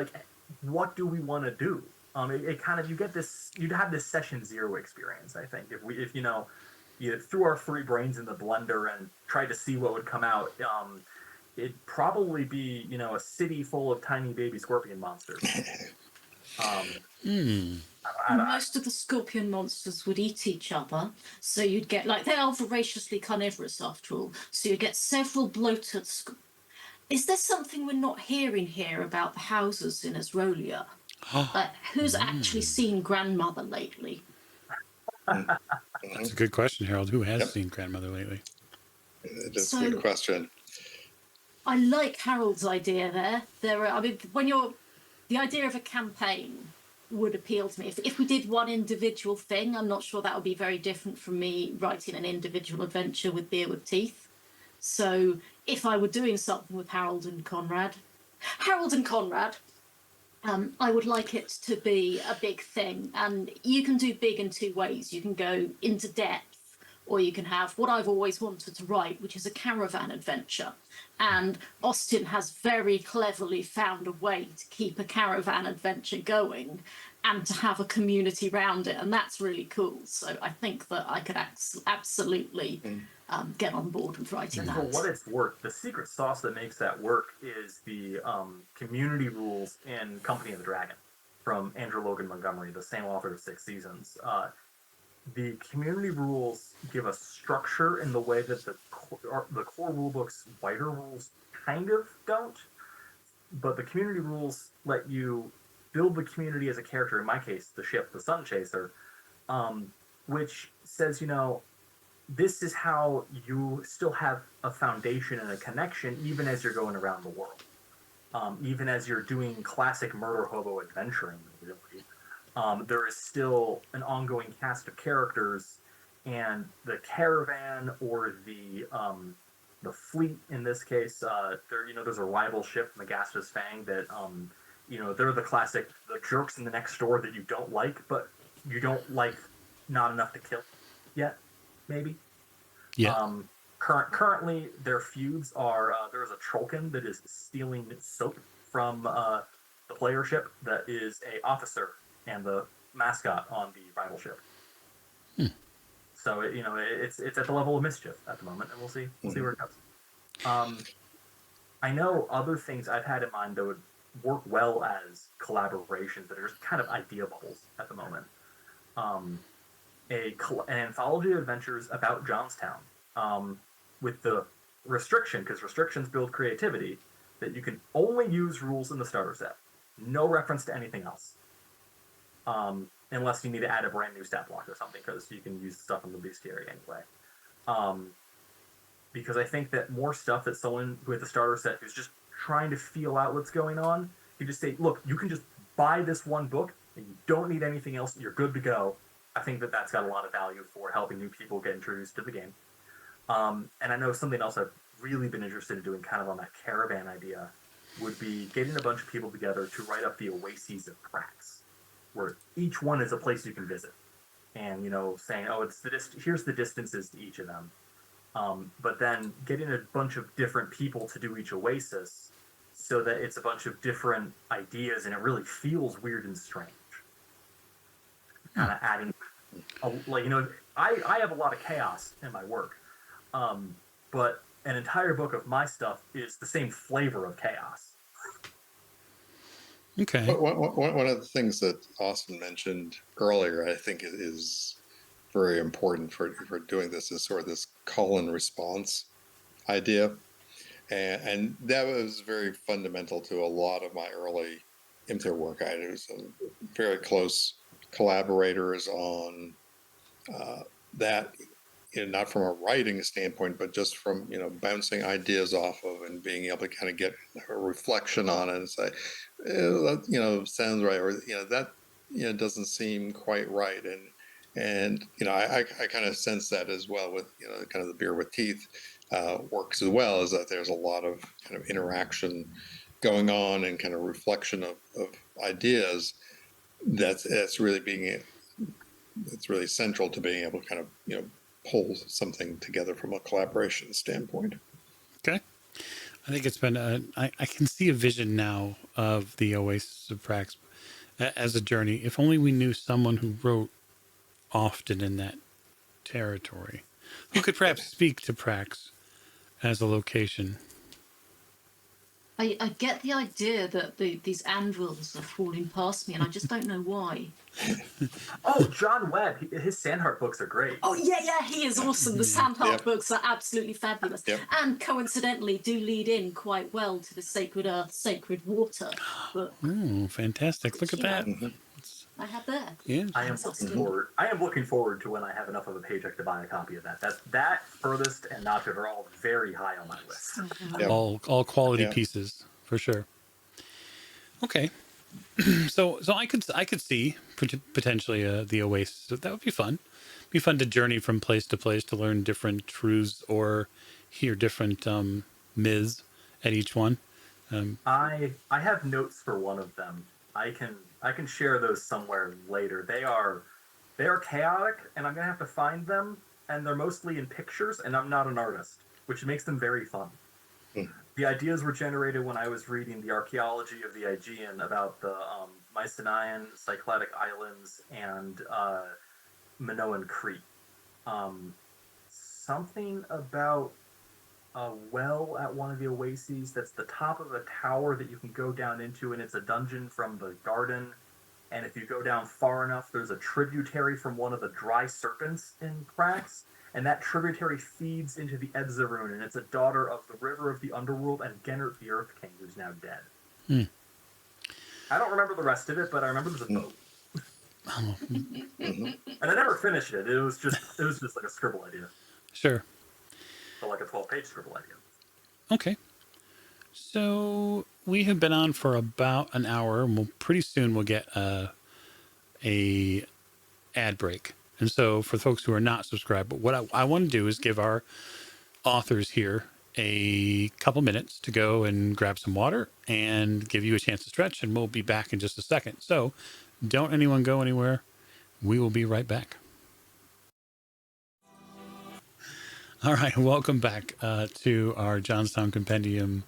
what do we want to do? You'd have this session 0 experience, I think, if you threw our 3 brains in the blender and tried to see what would come out. It'd probably be a city full of tiny baby scorpion monsters. Most of the scorpion monsters would eat each other, so you'd get they are voraciously carnivorous after all. So you get several bloated. Is there something we're not hearing here about the houses in Asrolia? Who's actually seen grandmother lately? That's a good question, Harold. Who has seen grandmother lately? That's a good question. I like Harold's idea there. The idea of a campaign would appeal to me. If we did one individual thing, I'm not sure that would be very different from me writing an individual adventure with Beer with Teeth. So if I were doing something with Harold and Conrad, I would like it to be a big thing. And you can do big in 2 ways. You can go into depth, or you can have what I've always wanted to write, which is a caravan adventure. And Austin has very cleverly found a way to keep a caravan adventure going and to have a community around it. And that's really cool. So I think that I could absolutely get on board with writing that. For what it's worth, the secret sauce that makes that work is the community rules in Company of the Dragon from Andrew Logan Montgomery, the same author of 6 seasons. The community rules give a structure in the way that the core rulebook's wider rules kind of don't. But the community rules let you build the community as a character. In my case, the ship, the Sun Chaser, which says, this is how you still have a foundation and a connection even as you're going around the world. Even as you're doing classic murder hobo adventuring, really. There is still an ongoing cast of characters, and the caravan or the fleet in this case, there's a rival ship, Magasta's Fang, that they're the classic, the jerks in the next door that you don't like, but you don't like not enough to kill yet, maybe. Yeah. Currently, their feuds are there's a Trollkin that is stealing soap from the player ship that is a officer and the mascot on the rival ship. So it's at the level of mischief at the moment, and we'll see where it goes. I know other things I've had in mind that would work well as collaborations that are just kind of idea bubbles at the moment. An anthology of adventures about Jonstown, with the restriction, because restrictions build creativity, that you can only use rules in the starter set. No reference to anything else. Unless you need to add a brand new stat block or something, because you can use stuff in the bestiary anyway. Because I think that more stuff that someone with a starter set who's just trying to feel out what's going on, you just say, look, you can just buy this one book, and you don't need anything else, you're good to go. I think that that's got a lot of value for helping new people get introduced to the game. And I know something else I've really been interested in doing, kind of on that caravan idea, would be getting a bunch of people together to write up the oases of Prax, where each one is a place you can visit, and saying, oh, here's the distances to each of them. But then getting a bunch of different people to do each oasis, so that it's a bunch of different ideas, and it really feels weird and strange. Kind of adding, I have a lot of chaos in my work, but an entire book of my stuff is the same flavor of chaos. Okay. One of the things that Austin mentioned earlier, I think, is very important for doing this, is sort of this call and response idea. And that was very fundamental to a lot of my early IMTHR work. I had some very close collaborators on that, not from a writing standpoint, but just from, bouncing ideas off of and being able to kind of get a reflection on it and say, that, sounds right, or, that, doesn't seem quite right. And I kind of sense that as well with, kind of the beer with teeth works as well, is that there's a lot of kind of interaction going on and kind of reflection of ideas that's really it's really central to being able to kind of, pull something together from a collaboration standpoint. Okay. I think it's been I can see a vision now of the Oasis of Prax as a journey. If only we knew someone who wrote often in that territory, who could perhaps speak to Prax as a location. I get the idea that these anvils are falling past me, and I just don't know why. Oh, John Webb, his Sandheart books are great. Oh, yeah, he is awesome. The Sandheart books are absolutely fabulous. Yep. And coincidentally do lead in quite well to the Sacred Earth, Sacred Water book. Oh, fantastic. Look at that. Mm-hmm. I have there. Yeah. I am looking forward to when I have enough of a paycheck to buy a copy of that. That Furthest and Nocturne are all very high on my list. Yep. All quality pieces for sure. Okay. So I could see potentially the Oasis. That would be fun. Be fun to journey from place to place to learn different truths or hear different myths at each one. I have notes for one of them. I can share those somewhere later. They are chaotic, and I'm gonna have to find them. And they're mostly in pictures, and I'm not an artist, which makes them very fun. The ideas were generated when I was reading the archaeology of the Aegean about the Mycenaean, Cycladic Islands, and Minoan Crete. Something about a well at one of the oases that's the top of a tower that you can go down into, and it's a dungeon from the garden. And if you go down far enough, there's a tributary from one of the dry serpents in Prax. And that tributary feeds into the Edzeroon, and it's a daughter of the River of the Underworld and Gennert the Earth King, who's now dead. I don't remember the rest of it, but I remember there's a boat. And I never finished it. It was just like a scribble idea. Sure. But like a 12-page scribble idea. Okay. So we have been on for about an hour, and pretty soon we'll get a ad break. And so for folks who are not subscribed, but what I want to do is give our authors here a couple minutes to go and grab some water and give you a chance to stretch, and we'll be back in just a second. So don't anyone go anywhere. We will be right back. All right. Welcome back to our Jonstown Compendium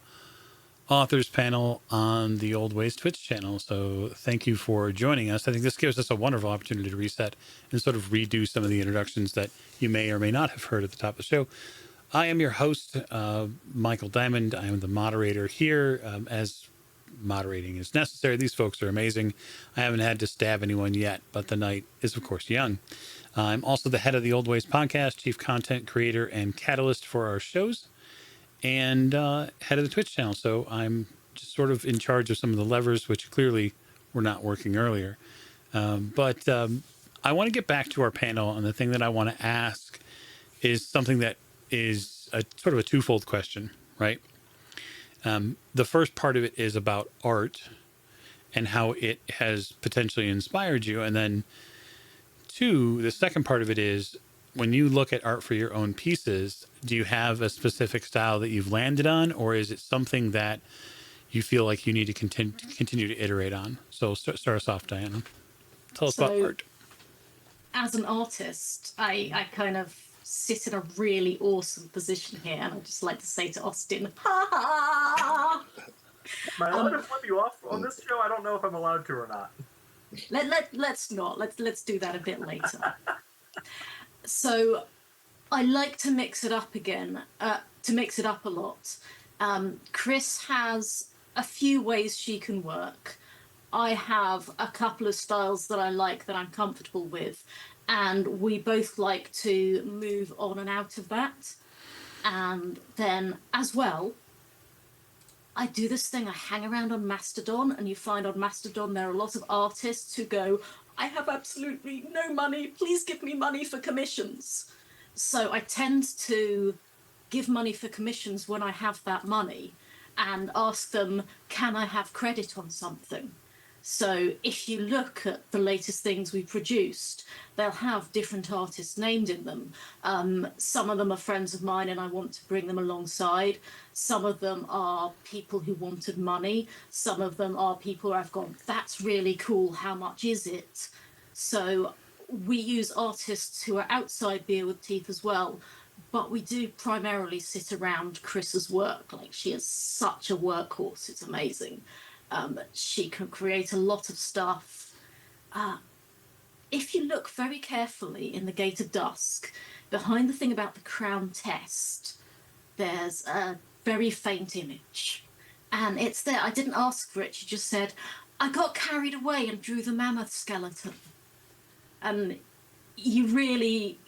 authors panel on the Old Ways Twitch channel. So thank you for joining us. I think this gives us a wonderful opportunity to reset and sort of redo some of the introductions that you may or may not have heard at the top of the show. I am your host, Michael Diamond. I am the moderator here, as moderating is necessary. These folks are amazing. I haven't had to stab anyone yet, but the night is, of course, young. I'm also the head of the Old Ways podcast, chief content creator and catalyst for our shows, and head of the Twitch channel. So I'm just sort of in charge of some of the levers, which clearly were not working earlier. But I want to get back to our panel, and the thing that I want to ask is something that is a sort of a twofold question, right? The first part of it is about art and how it has potentially inspired you. And then two, the second part of it is, when you look at art for your own pieces, do you have a specific style that you've landed on, or is it something that you feel like you need to continue to iterate on? So start us off, Diana. Tell us about So, art. as an artist, I kind of sit in a really awesome position here, and I just like to say to Austin, ha ha. Am I allowed to flip you off on this show? I don't know if I'm allowed to or not. Let's not. Let's do that a bit later. So I like to mix it up again, to mix it up a lot. Chris has a few ways she can work. I have a couple of styles that I like, that I'm comfortable with, and we both like to move on and out of that. And then as well, I do this thing, I hang around on Mastodon, and you find on Mastodon there are a lot of artists who go, I have absolutely no money, please give me money for commissions. So I tend to give money for commissions when I have that money and ask them, can I have credit on something? So if you look at the latest things we produced, they'll have different artists named in them. Some of them are friends of mine and I want to bring them alongside. Some of them are people who wanted money. Some of them are people where I've gone, that's really cool, how much is it? So we use artists who are outside Beer with Teeth as well, but we do primarily sit around Chris's work. Like, she is such a workhorse, it's amazing. She can create a lot of stuff. If you look very carefully in The Gate of Dusk, behind the thing about the crown test, there's a very faint image. And it's there. I didn't ask for it. She just said, I got carried away and drew the mammoth skeleton. And you really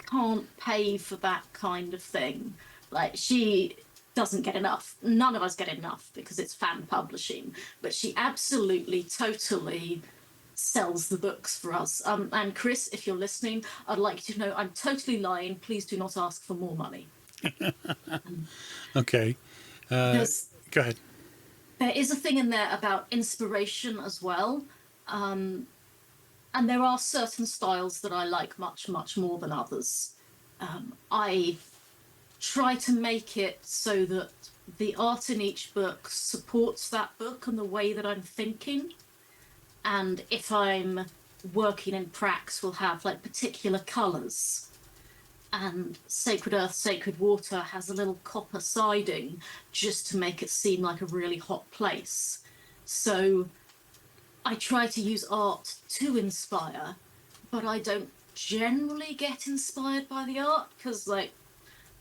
can't pay for that kind of thing. Like, she doesn't get enough. None of us get enough because it's fan publishing, but she absolutely, totally sells the books for us. And Chris, if you're listening, I'd like you to know I'm totally lying. Please do not ask for more money. Okay. Go ahead. There is a thing in there about inspiration as well. And there are certain styles that I like much, much more than others. I try to make it so that the art in each book supports that book and the way that I'm thinking. And if I'm working in Prax, we'll have like particular colours. And Sacred Earth, Sacred Water has a little copper siding just to make it seem like a really hot place. So I try to use art to inspire, but I don't generally get inspired by the art because, like,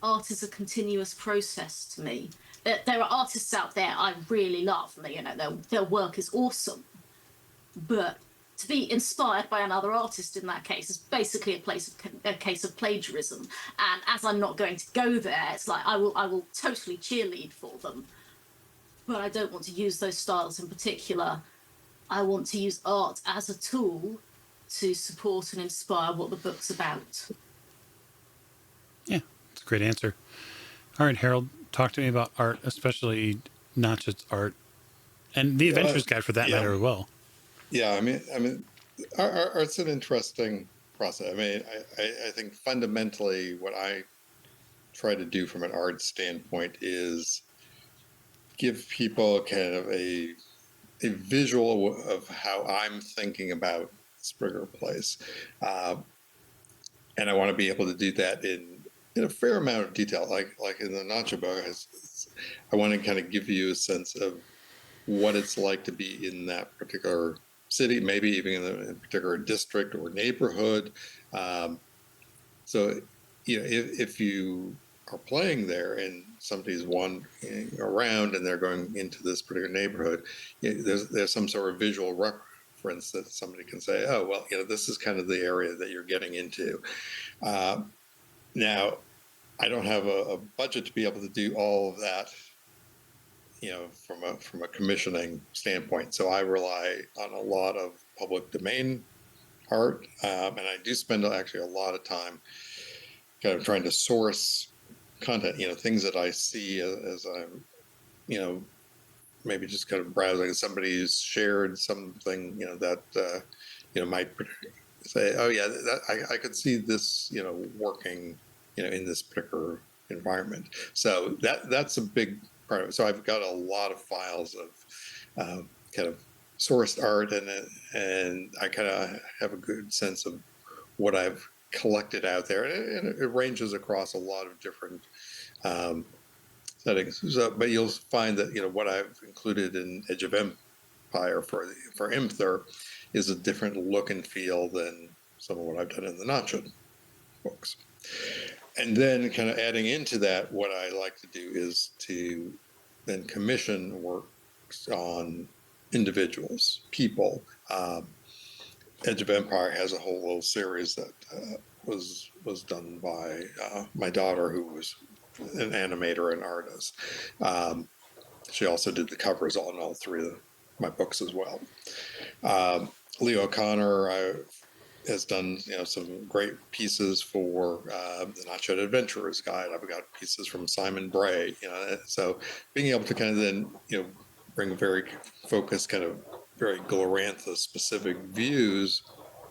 art is a continuous process to me. There are artists out there I really love, and you know, their work is awesome. But to be inspired by another artist in that case is basically a case of plagiarism. And as I'm not going to go there, it's like I will totally cheerlead for them. But I don't want to use those styles in particular. I want to use art as a tool to support and inspire what the book's about. Yeah, it's a great answer. All right, Harold, talk to me about art, especially not just art, and the Adventurer's Guide for that matter as well. Yeah, I mean, art's an interesting process. I mean, I think fundamentally what I try to do from an art standpoint is give people kind of a visual of how I'm thinking about Springer Place. And I want to be able to do that in a fair amount of detail. Like in the Nacho book, I want to kind of give you a sense of what it's like to be in that particular city, maybe even in a particular district or neighborhood. So, you know, if you are playing there and somebody's wandering around and they're going into this particular neighborhood, there's some sort of visual reference that somebody can say, oh, well, you know, this is kind of the area that you're getting into. Now, I don't have a budget to be able to do all of that, you know, from a commissioning standpoint. So I rely on a lot of public domain art, and I do spend actually a lot of time kind of trying to source content, you know, things that I see as I'm, you know, maybe just kind of browsing. Somebody's shared something, you know, that, you know, might say, oh yeah, I could see this, working, in this particular environment. So that's a big part of it. So I've got a lot of files of kind of sourced art, and I kind of have a good sense of what I've collected out there, and it ranges across a lot of different settings. So, but you'll find that what I've included in Edge of Empire for Imthur is a different look and feel than some of what I've done in the Notched books. And then kind of adding into that, what I like to do is to then commission works on individuals, people. Edge of Empire has a whole little series that was done by my daughter, who was an animator and artist. She also did the covers on all three of my books as well. Lee O'Connor has done some great pieces for the Notched Adventurer's Guide. I've got pieces from Simon Bray. So being able to kind of then bring very focused, kind of very Glorantha specific views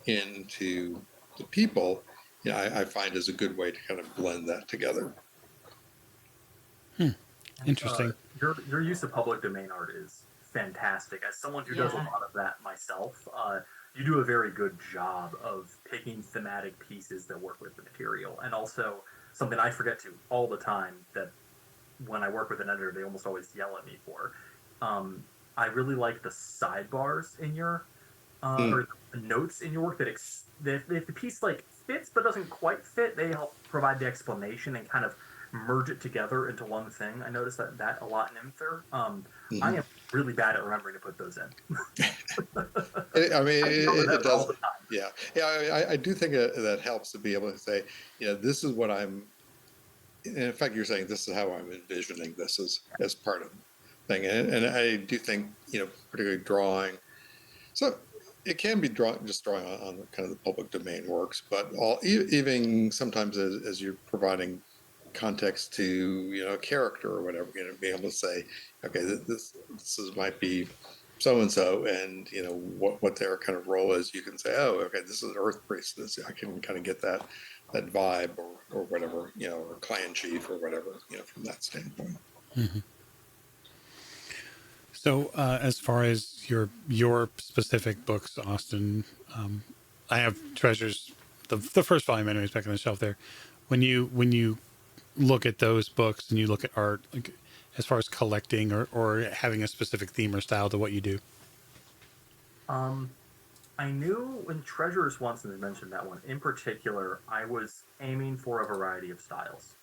into the people, I find is a good way to kind of blend that together. Interesting. Your use of public domain art is fantastic. As someone who does a lot of that myself, you do a very good job of picking thematic pieces that work with the material. And also something I forget to all the time, that when I work with an editor, they almost always yell at me for. I really like the sidebars in your or the notes in your work, that if the piece fits but doesn't quite fit, they help provide the explanation and kind of merge it together into one thing. I noticed that a lot in Imthur. I am really bad at remembering to put those in. I mean, it does. All the time. Yeah. I do think that helps to be able to say, this is what I'm. In fact, you're saying this is how I'm envisioning this as part of the thing, and I do think particularly drawing. So it can be drawing on kind of the public domain works, but even sometimes as you're providing context to a character or whatever, be able to say, okay, this might be so and so, and what their kind of role is. You can say, oh, okay, this is an Earth Priest. I can kind of get that vibe or whatever, or clan chief or whatever, from that standpoint. Mm-hmm. So as far as your specific books, Austin, I have Treasures, the first volume anyways, back on the shelf there. When you look at those books and you look at art, like as far as collecting or having a specific theme or style to what you do? I knew when Treasures once, and I mentioned that one in particular, I was aiming for a variety of styles,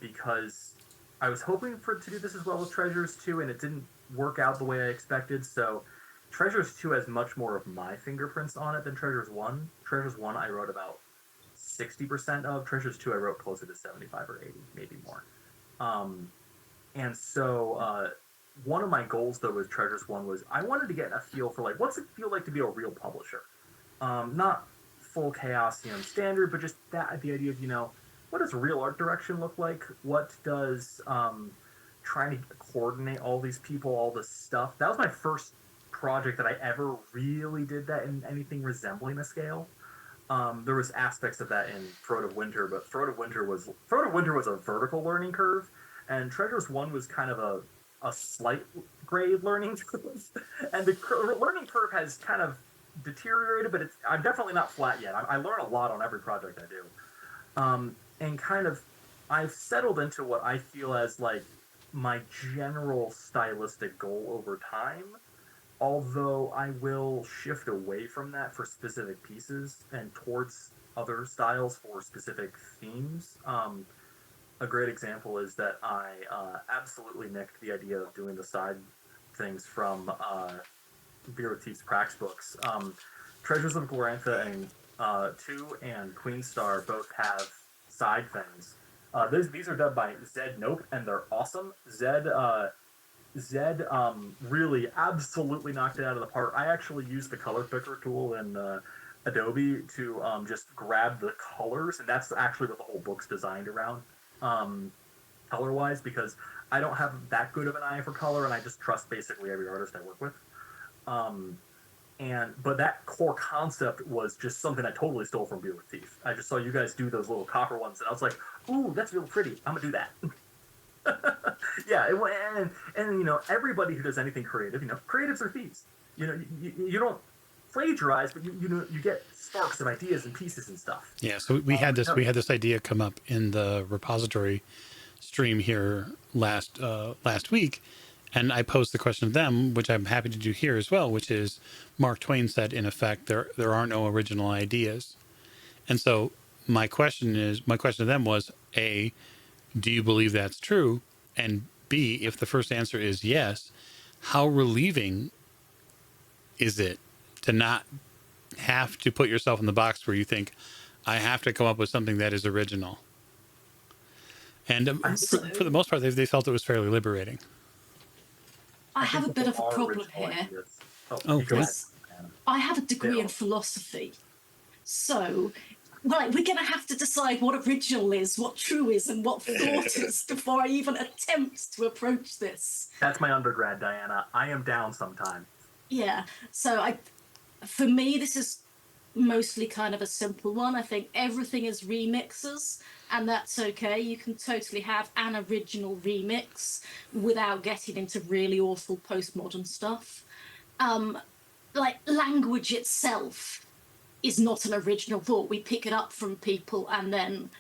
because I was hoping to do this as well as Treasures 2, and it didn't work out the way I expected. So Treasures 2 has much more of my fingerprints on it than Treasures 1. Treasures 1 I wrote about 60% of. Treasures 2 I wrote closer to 75 or 80, maybe more. And so one of my goals, though, with Treasures 1 was I wanted to get a feel for, what's it feel like to be a real publisher? Not full Chaosium standard, but just the idea of, what does real art direction look like? What does trying to coordinate all these people, all this stuff? That was my first project that I ever really did that in anything resembling a scale. There was aspects of that in Throat of Winter, but Throat of Winter was a vertical learning curve, and Treasures 1 was kind of a slight grade learning curve. And the learning curve has kind of deteriorated, but I'm definitely not flat yet. I learn a lot on every project I do. And kind of, I've settled into what I feel as my general stylistic goal over time, although I will shift away from that for specific pieces and towards other styles for specific themes. A great example is that I absolutely nicked the idea of doing the side things from Bureau Thief's Prax books. Treasures of Glorantha and 2 and Queenstar both have side things. These are done by Zed Nope, and they're awesome. Zed really absolutely knocked it out of the park. I actually used the color picker tool in Adobe to just grab the colors, and that's actually what the whole book's designed around, color-wise, because I don't have that good of an eye for color, and I just trust basically every artist I work with. But that core concept was just something I totally stole from Beer with Thief. I just saw you guys do those little copper ones, and I was like, "Ooh, that's real pretty. I'm gonna do that." Yeah, and everybody who does anything creative, creatives are thieves. You don't plagiarize, but you get sparks of ideas and pieces and stuff. Yeah, so we had this idea come up in the repository stream here last week, and I posed the question of them, which I'm happy to do here as well, which is Mark Twain said, in effect, there are no original ideas. And so my question to them was, A, do you believe that's true? And B, if the first answer is yes, how relieving is it to not have to put yourself in the box where you think, I have to come up with something that is original? And for the most part, they felt it was fairly liberating. I have a bit of a problem here. Because I have a degree in philosophy. So, we're going to have to decide what original is, what true is, and what thought is before I even attempt to approach this. That's my undergrad, Diana. I am down sometime. Yeah. So, for me, this is mostly kind of a simple one. I think everything is remixes, and that's okay. You can totally have an original remix without getting into really awful postmodern stuff. Language itself is not an original thought. We pick it up from people, and then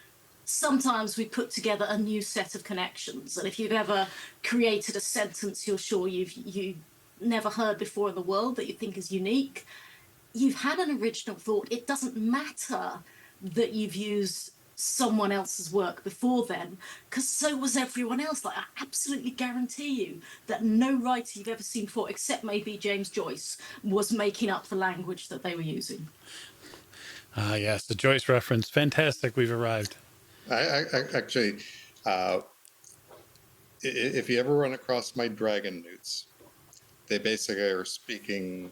sometimes we put together a new set of connections. And if you've ever created a sentence you're sure you've never heard before in the world that you think is unique, you've had an original thought. It doesn't matter that you've used someone else's work before then, because so was everyone else. I absolutely guarantee you that no writer you've ever seen before, except maybe James Joyce, was making up the language that they were using. Yes, the Joyce reference. Fantastic. We've arrived. I actually, if you ever run across my dragon newts, they basically are speaking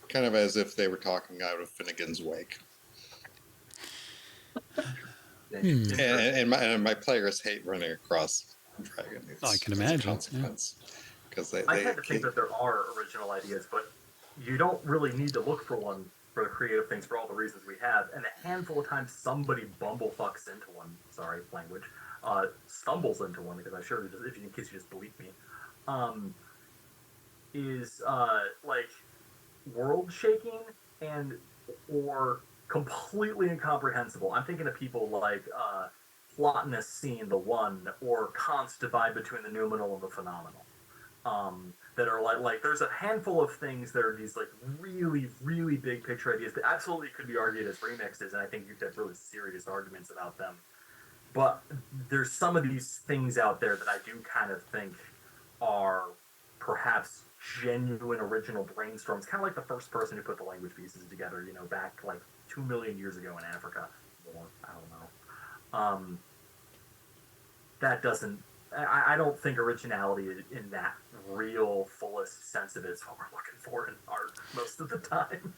kind of as if they were talking out of Finnegan's Wake. And my players hate running across dragon newts. I can imagine. Consequence, because I tend to think that there are original ideas, but you don't really need to look for one for the creative things for all the reasons we have. And a handful of times somebody bumblefucks into one. Sorry, language. Stumbles into one, because I'm sure, in case you just believe me, is world shaking or completely incomprehensible. I'm thinking of people like Plotinus seeing the one, or Kant's divide between the noumenal and the phenomenal. That are like there's a handful of things that are these really, really big picture ideas that absolutely could be argued as remixes, and I think you could have really serious arguments about them. But there's some of these things out there that I do kind of think are perhaps genuine original brainstorms, kind of like the first person who put the language pieces together, back 2 million years ago in Africa. Or, I don't know. That doesn't. I don't think originality in that real fullest sense of it is what we're looking for in art most of the time.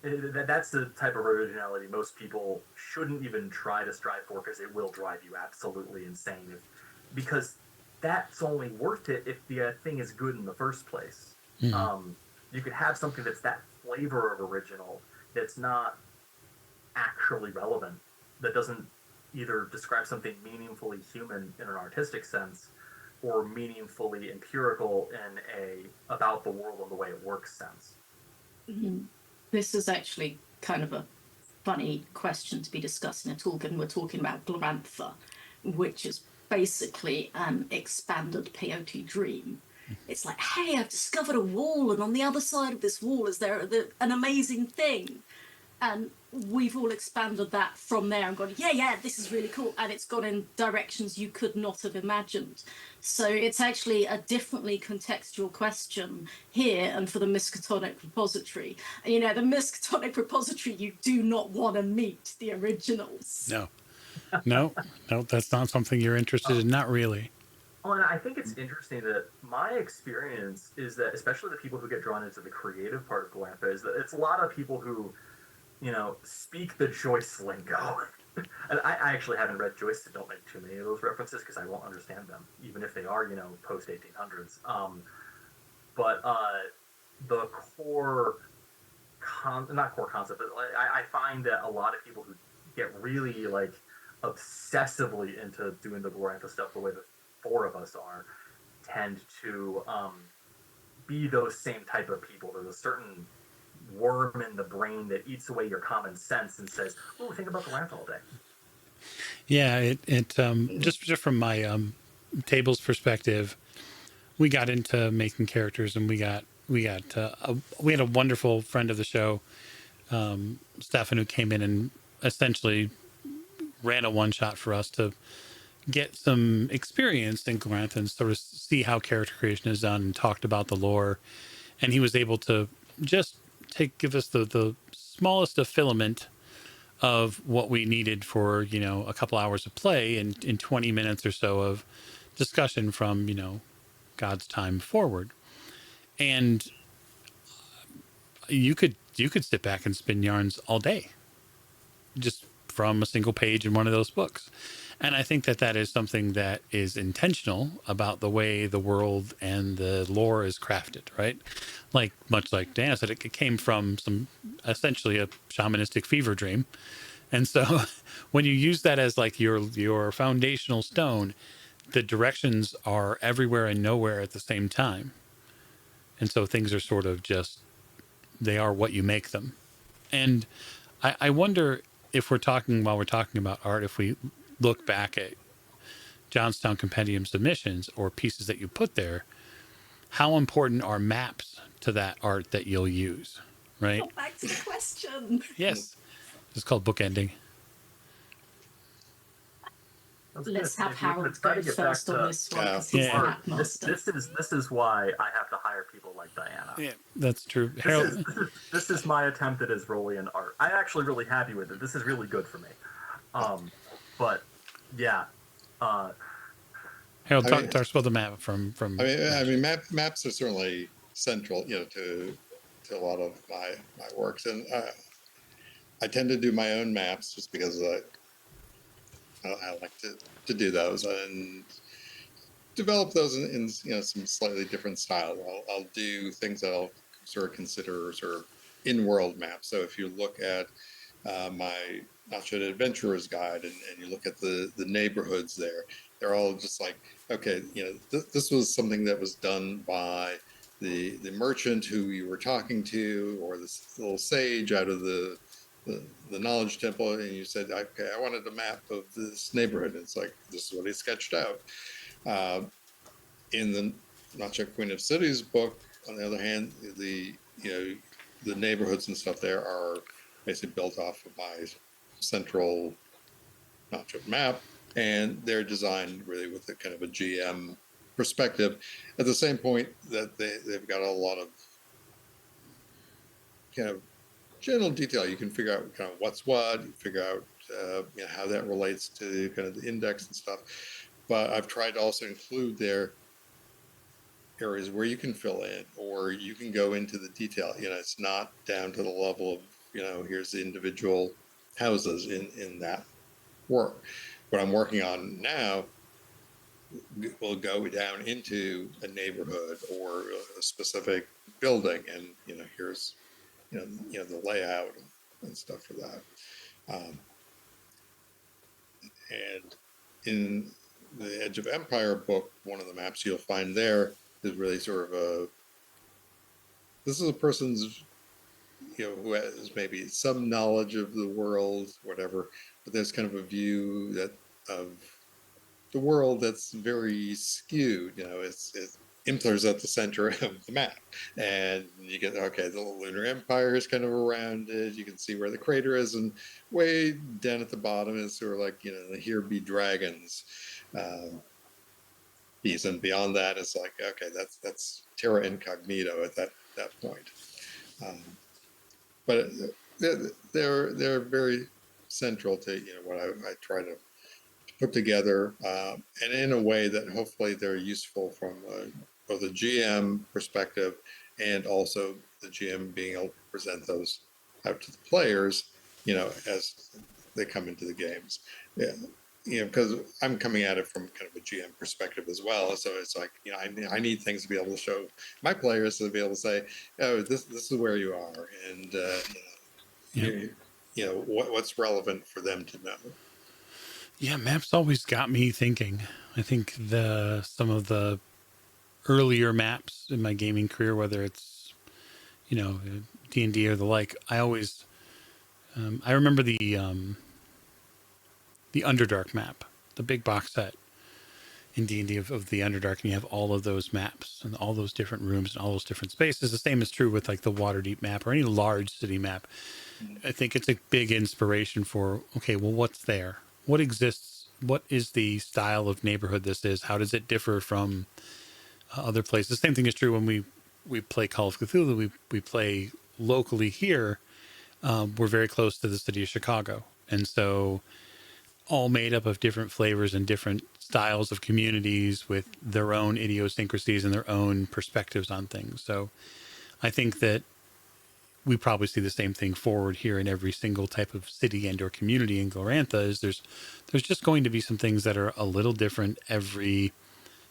That's the type of originality most people shouldn't even try to strive for, because it will drive you absolutely insane. Because that's only worth it if the thing is good in the first place. Mm-hmm. You could have something that's that flavor of original that's not actually relevant, that doesn't either describe something meaningfully human in an artistic sense, or meaningfully empirical in a about the world and the way it works sense. Mm-hmm. This is actually kind of a funny question to be discussing at all, given we're talking about Glorantha, which is basically an expanded peyote dream. It's like, hey, I've discovered a wall, and on the other side of this wall is there an amazing thing. And we've all expanded that from there and gone, yeah, this is really cool. And it's gone in directions you could not have imagined. So it's actually a differently contextual question here and for the Miskatonic repository. And, the Miskatonic repository, you do not want to meet the originals. No, that's not something you're interested in. Not really. Well, and I think it's interesting that my experience is that, especially the people who get drawn into the creative part of Glorantha, is that it's a lot of people who, speak the Joyce lingo. And I actually haven't read Joyce, so don't make too many of those references, because I won't understand them, even if they are, post 1800s. But the core not core concept, but I find that a lot of people who get really like obsessively into doing the Glorantha stuff the way the four of us are tend to be those same type of people. There's a certain worm in the brain that eats away your common sense and says, "Oh, think about Glorantha all day." Yeah, it just from my tables perspective, we got into making characters, and we had a wonderful friend of the show, Stefan, who came in and essentially ran a one shot for us to get some experience in Glorantha and sort of see how character creation is done, and talked about the lore, and he was able to just give us the smallest of filament of what we needed for, a couple hours of play, and in 20 minutes or so of discussion from, God's time forward. And you could sit back and spin yarns all day just from a single page in one of those books. And I think that is something that is intentional about the way the world and the lore is crafted, right? Like, much like Dana said, it came from essentially a shamanistic fever dream. And so when you use that as like your foundational stone, the directions are everywhere and nowhere at the same time. And so things are sort of just, they are what you make them. And I wonder if while we're talking about art, if we look back at Jonstown Compendium submissions or pieces that you put there, how important are maps to that art that you'll use, right? Go back to the question. Yes. It's called bookending. Let's have If we're gonna Harold try go to get back first on to this one because he's Yeah. the map master. this is why I have to hire people like Diana. Yeah, that's true. Harold, This is my attempt at Israelian art. I'm actually really happy with it. This is really good for me. But yeah, Harold, I talk mean- to us about the map from. Maps are certainly central, to a lot of my works, and I tend to do my own maps just because I like to do those and develop those in some slightly different styles. I'll do things that I'll sort of consider sort of in-world maps. So if you look at my Notched Adventurer's Guide and you look at the neighborhoods there, they're all just like, okay, this was something that was done by the merchant who you were talking to, or this little sage out of the knowledge temple, and you said, okay, I wanted a map of this neighborhood. And it's like, this is what he sketched out. In the Notched Queen of Cities book, on the other hand, the neighborhoods and stuff there are basically built off of my central Notched map, and they're designed really with a kind of a GM perspective. At the same point that they've got a lot of kind of general detail. You can figure out kind of what's what, you figure out how that relates to kind of the index and stuff. But I've tried to also include their areas where you can fill in, or you can go into the detail. It's not down to the level of, here's the individual houses in that work. What I'm working on now will go down into a neighborhood or a specific building, and here's the layout and stuff for that. And in the Edge of Empire book, one of the maps you'll find there is really sort of this is a person's, who has maybe some knowledge of the world, whatever, but there's kind of a view of the world that's very skewed. It's Impler's at the center of the map, and you get, okay, the Lunar Empire is kind of around it. You can see where the crater is, and way down at the bottom is sort of like, the Here Be Dragons piece, and beyond that is like, okay, that's Terra Incognito at that point. But they're very central to what I try to put together, and in a way that hopefully they're useful from both a GM perspective and also the GM being able to present those out to the players, as they come into the games. Yeah. because I'm coming at it from kind of a GM perspective as well. So it's like, I need things to be able to show my players to be able to say, oh, this is where you are, and what's relevant for them to know. Yeah, maps always got me thinking. I think some of the earlier maps in my gaming career, whether it's D&D or the like, I always I remember the Underdark map, the big box set in D&D of the Underdark, and you have all of those maps and all those different rooms and all those different spaces. The same is true with like the Waterdeep map or any large city map. I think it's a big inspiration for, okay, well, what's there? What exists? What is the style of neighborhood this is? How does it differ from other places? The same thing is true when we play Call of Cthulhu. We play locally here. We're very close to the city of Chicago. And so all made up of different flavors and different styles of communities with their own idiosyncrasies and their own perspectives on things. So I think that we probably see the same thing forward here in every single type of city and or community in Glorantha. Is there's just going to be some things that are a little different every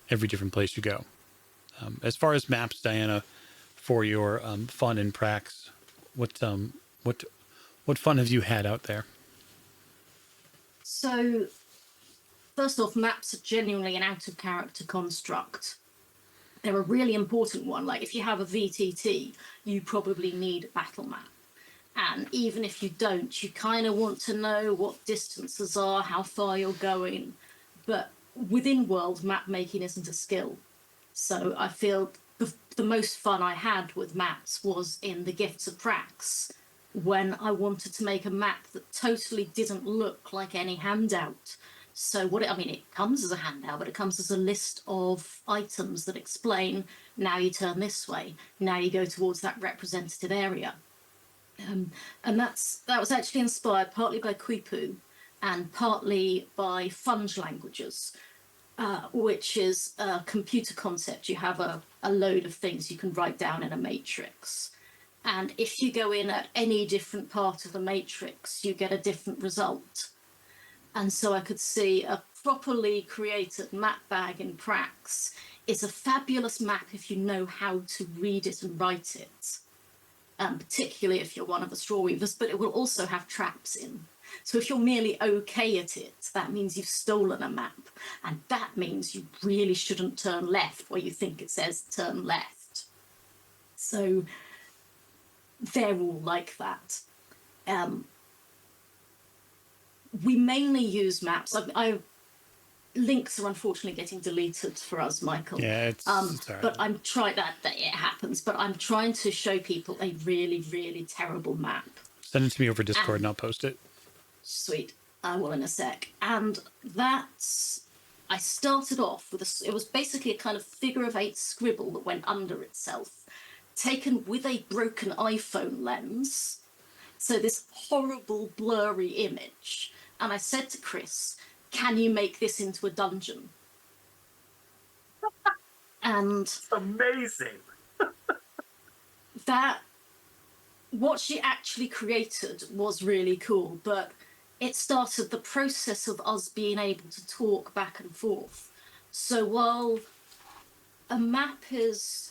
different place you go. As far as maps, Diana, for your fun and pracs, what fun have you had out there? So, first off, maps are genuinely an out of character construct. They're a really important one. Like if you have a VTT, you probably need a battle map. And even if you don't, you kind of want to know what distances are, how far you're going. But within world, map making isn't a skill. So I feel the most fun I had with maps was in the Gifts of Prax, when I wanted to make a map that totally didn't look like any handout. So it comes as a handout, but it comes as a list of items that explain, now you turn this way, now you go towards that representative area. And that was actually inspired partly by Quipu and partly by Funge languages, which is a computer concept. You have a load of things you can write down in a matrix. And if you go in at any different part of the matrix, you get a different result. And so I could see a properly created map bag in Prax is a fabulous map if you know how to read it and write it, particularly if you're one of the straw weavers, but it will also have traps in. So if you're merely okay at it, that means you've stolen a map. And that means you really shouldn't turn left where you think it says turn left. So they're all like that. We mainly use maps. Links are unfortunately getting deleted for us, Michael. Yeah, it's all right. But I'm trying that it happens. But I'm trying to show people a really, really terrible map. Send it to me over Discord and I'll post it. Sweet, I will in a sec. And I started off with it was basically a kind of figure of 8 scribble that went under itself, taken with a broken iPhone lens. So this horrible blurry image. And I said to Chris, can you make this into a dungeon? And It's amazing. What she actually created was really cool, but it started the process of us being able to talk back and forth. So while a map is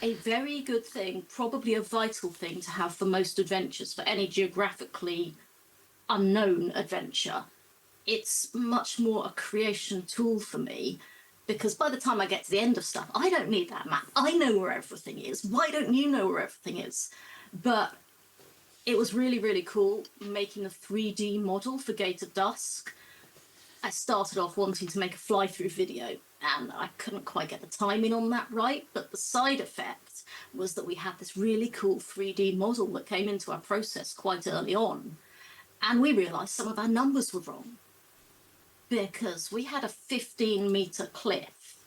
a very good thing, probably a vital thing to have for most adventures, for any geographically unknown adventure, it's much more a creation tool for me, because by the time I get to the end of stuff, I don't need that map. I know where everything is. Why don't you know where everything is? But it was really, really cool making a 3D model for Gate of Dusk. I started off wanting to make a fly-through video, and I couldn't quite get the timing on that right, but the side effect was that we had this really cool 3D model that came into our process quite early on, and we realised some of our numbers were wrong, because we had a 15-metre cliff,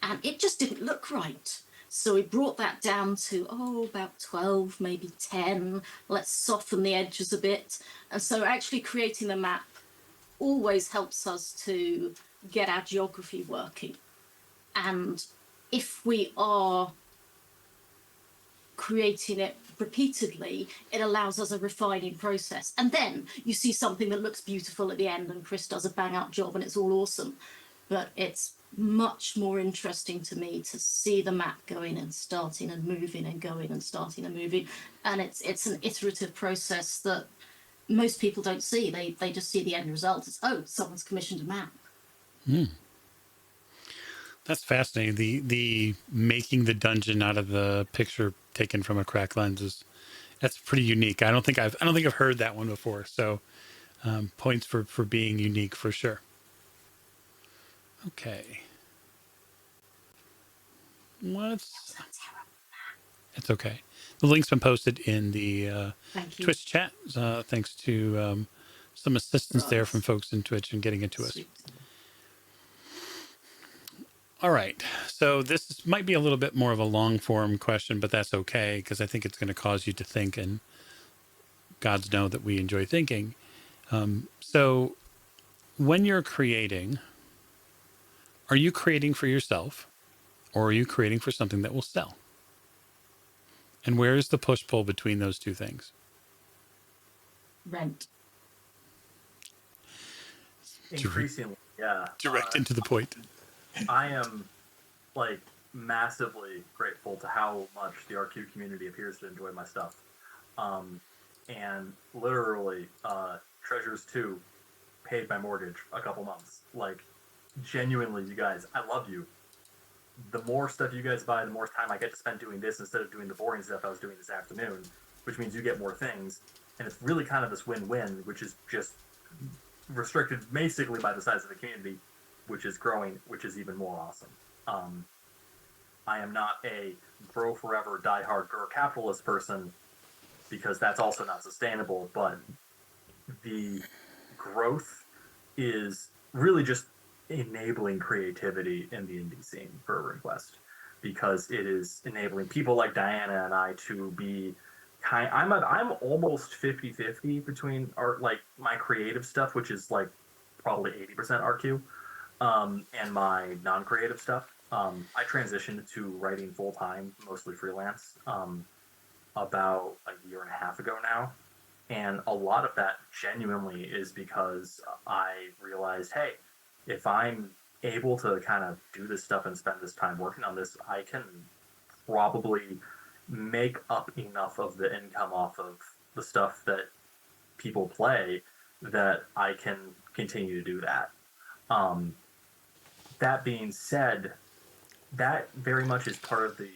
and it just didn't look right. So we brought that down to, about 12, maybe 10. Let's soften the edges a bit. And so actually creating the map always helps us to get our geography working. And if we are creating it repeatedly, it allows us a refining process. And then you see something that looks beautiful at the end, and Chris does a bang up job, and it's all awesome. But it's much more interesting to me to see the map going and starting and moving and going and starting and moving. And it's an iterative process that most people don't see. They just see the end result. It's, oh, someone's commissioned a map. That's fascinating. The making the dungeon out of the picture taken from a cracked lens is, that's pretty unique. I don't think I've heard that one before. So points for being unique for sure. Okay. It's okay. The link's been posted in the Thank you. Twitch chat. Thanks to some assistance there from folks in Twitch and getting it to us. Sweet. All right. So this might be a little bit more of a long form question, but that's okay because I think it's going to cause you to think, and gods know that we enjoy thinking. So when you're creating, are you creating for yourself or are you creating for something that will sell? And where is the push-pull between those two things? Rent. Increasingly, yeah. Direct into the point. I am like massively grateful to how much the RQ community appears to enjoy my stuff. And literally, Treasures 2 paid my mortgage a couple months. Like, genuinely, you guys, I love you. The more stuff you guys buy, the more time I get to spend doing this instead of doing the boring stuff I was doing this afternoon, which means you get more things. And it's really kind of this win-win, which is just restricted basically by the size of the community, which is growing, which is even more awesome. I am not a grow forever, die hard, grow capitalist person, because that's also not sustainable, but the growth is really just enabling creativity in the indie scene for RuneQuest, because it is enabling people like Diana and I to be I'm almost 50-50 between art, like my creative stuff, which is like probably 80% RQ, and my non-creative stuff. I transitioned to writing full-time, mostly freelance, about a year and a half ago now. And a lot of that genuinely is because I realized, hey, if I'm able to kind of do this stuff and spend this time working on this, I can probably make up enough of the income off of the stuff that people play that I can continue to do that. That being said, that very much is part of the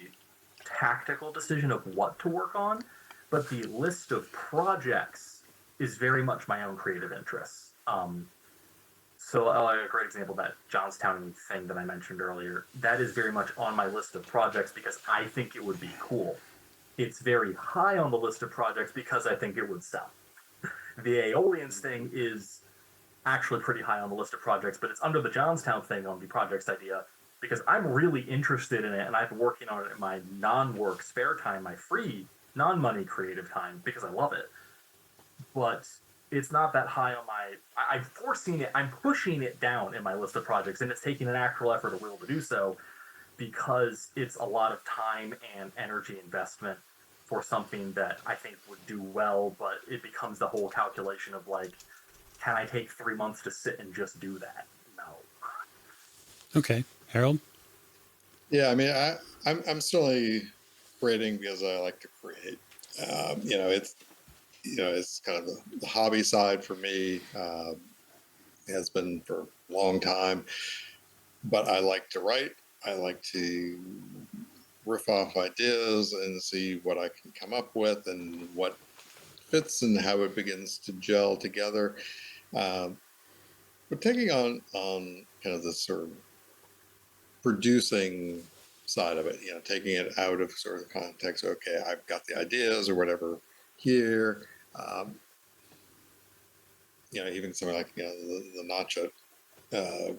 tactical decision of what to work on, but the list of projects is very much my own creative interests. So a great example, that Jonstown thing that I mentioned earlier, that is very much on my list of projects because I think it would be cool. It's very high on the list of projects because I think it would sell. The Aeolians thing is actually pretty high on the list of projects, but it's under the Jonstown thing on the projects idea because I'm really interested in it, and I've been working on it in my non-work spare time, my free, non-money creative time, because I love it. But it's not that high on my... I'm pushing it down in my list of projects, and it's taking an actual effort of will to do so, because it's a lot of time and energy investment for something that I think would do well, but it becomes the whole calculation of like, can I take 3 months to sit and just do that? No. Okay. Harold? Yeah, I mean, I'm certainly creating because I like to create. It's kind of the hobby side for me. It has been for a long time, but I like to write. I like to riff off ideas and see what I can come up with and what fits and how it begins to gel together. But taking on kind of this sort of producing side of it, taking it out of sort of the context. Okay, I've got the ideas or whatever here. Even something like the Nacha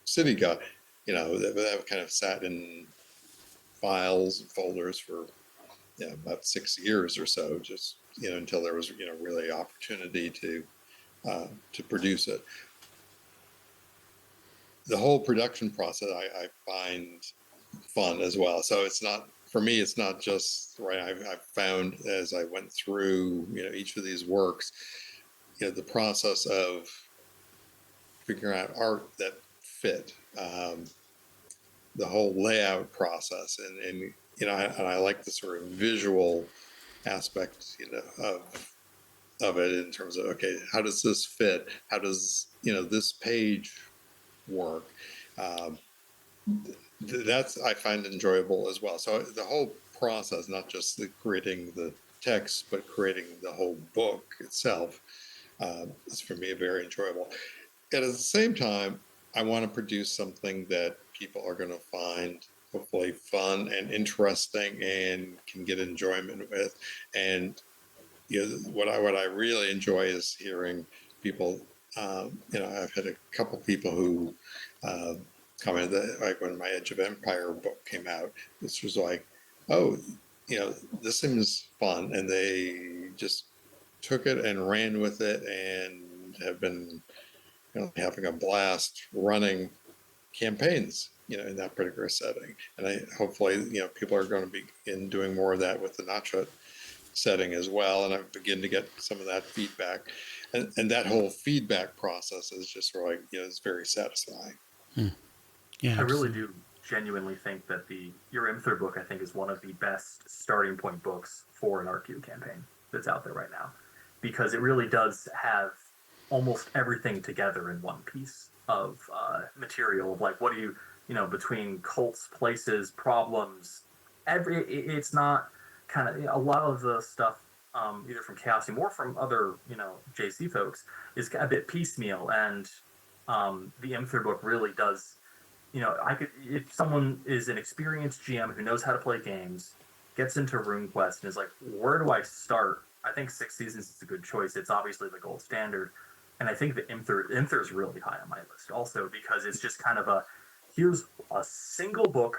City guy, that kind of sat in files and folders for about 6 years or so, just until there was really opportunity to produce it. The whole production process I find fun as well. So it's not for me, it's not just right. I've found as I went through, each of these works, the process of figuring out art that fit, the whole layout process, and I like the sort of visual aspect, of it in terms of, okay, how does this fit? How does this page work? That's, I find, enjoyable as well. So the whole process, not just creating the text, but creating the whole book itself, is for me very enjoyable. And at the same time, I want to produce something that people are going to find hopefully fun and interesting and can get enjoyment with. And what I really enjoy is hearing people. I've had a couple people who commented that, like, when my Edge of Empire book came out, this was like, oh, this seems fun, and they just took it and ran with it and have been having a blast running campaigns, in that particular setting. And hopefully, people are going to begin doing more of that with the Notchut setting as well. And I begin to get some of that feedback. And that whole feedback process is just like, it's very satisfying. Yeah, I really do genuinely think that your Imthur book, I think, is one of the best starting point books for an RQ campaign that's out there right now, because it really does have almost everything together in one piece of material of, like, what do you, between cults, places, problems, it's not kind of, a lot of the stuff, either from Chaosium or from other, JC folks, is a bit piecemeal. And the Imthur book really does, if someone is an experienced GM who knows how to play games, gets into RuneQuest and is like, where do I start? I think 6 Seasons is a good choice. It's obviously the gold standard. And I think that Imthur is really high on my list also, because it's just kind of here's a single book,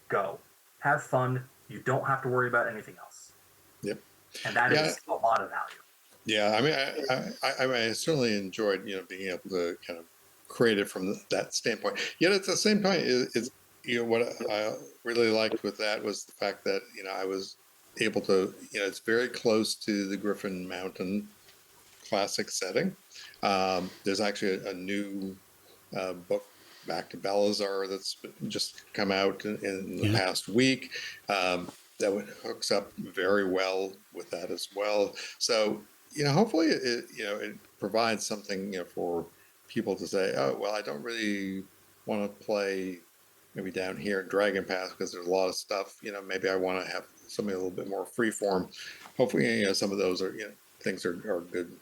go. Have fun. You don't have to worry about anything else. Yep. And that is a lot of value. Yeah, I mean, I certainly enjoyed, being able to kind of create it from that standpoint. Yet at the same time, it's what I really liked with that was the fact that, I was able to, it's very close to the Griffin Mountain classic setting. There's actually a new book, Back to Balazar, that's just come out in the past week. That hooks up very well with that as well. So, hopefully it provides something, for people to say, oh, well, I don't really want to play maybe down here in Dragon Pass because there's a lot of stuff, maybe I want to have something a little bit more freeform. Hopefully, some of those are, things are good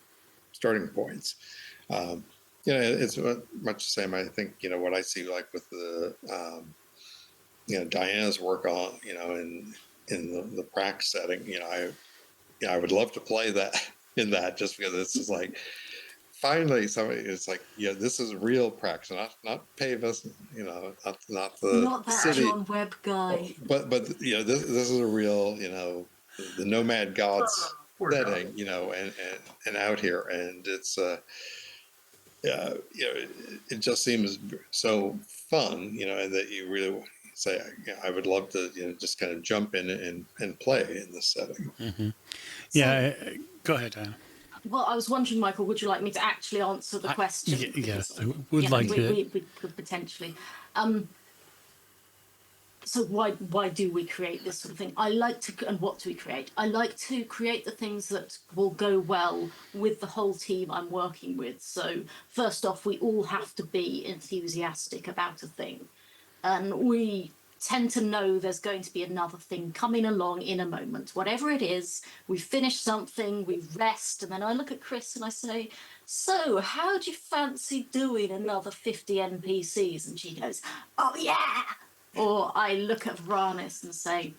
starting points. It's much the same. I think, what I see, like, with the, Diana's work on, in the Prax setting, I would love to play that in that, just because it's just like, finally somebody is like, this is real Prax, not Pavis, not Not that city, John Webb guy. but this is a real, the Nomad Gods setting, and out here, and it's it just seems so fun, and that you really say, I would love to, just kind of jump in and play in this setting. Mm-hmm. Yeah, go ahead, Diana. Well, I was wondering, Michael, would you like me to actually answer the question? Yes, I would like to. We could potentially. So why do we create this sort of thing? And what do we create? I like to create the things that will go well with the whole team I'm working with. So first off, we all have to be enthusiastic about a thing. And we tend to know there's going to be another thing coming along in a moment. Whatever it is, we finish something, we rest, and then I look at Chris and I say, so how do you fancy doing another 50 NPCs? And she goes, oh yeah! Or I look at Vranis and say,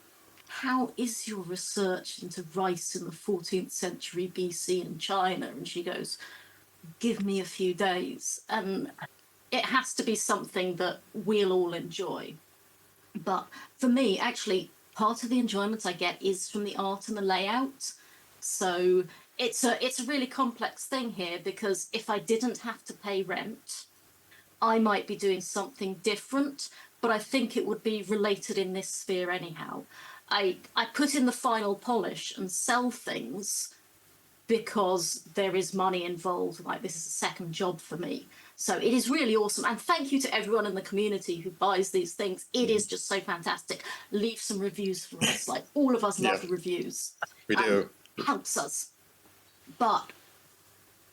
how is your research into rice in the 14th century BC in China? And she goes, give me a few days. And it has to be something that we'll all enjoy. But for me, actually, part of the enjoyment I get is from the art and the layout. So it's a really complex thing here, because if I didn't have to pay rent, I might be doing something different. but I think it would be related in this sphere anyhow. I put in the final polish and sell things because there is money involved. Like, this is a second job for me. So it is really awesome. And thank you to everyone in the community who buys these things. It is just so fantastic. Leave some reviews for us. Like, all of us love the reviews. We do. Helps us. But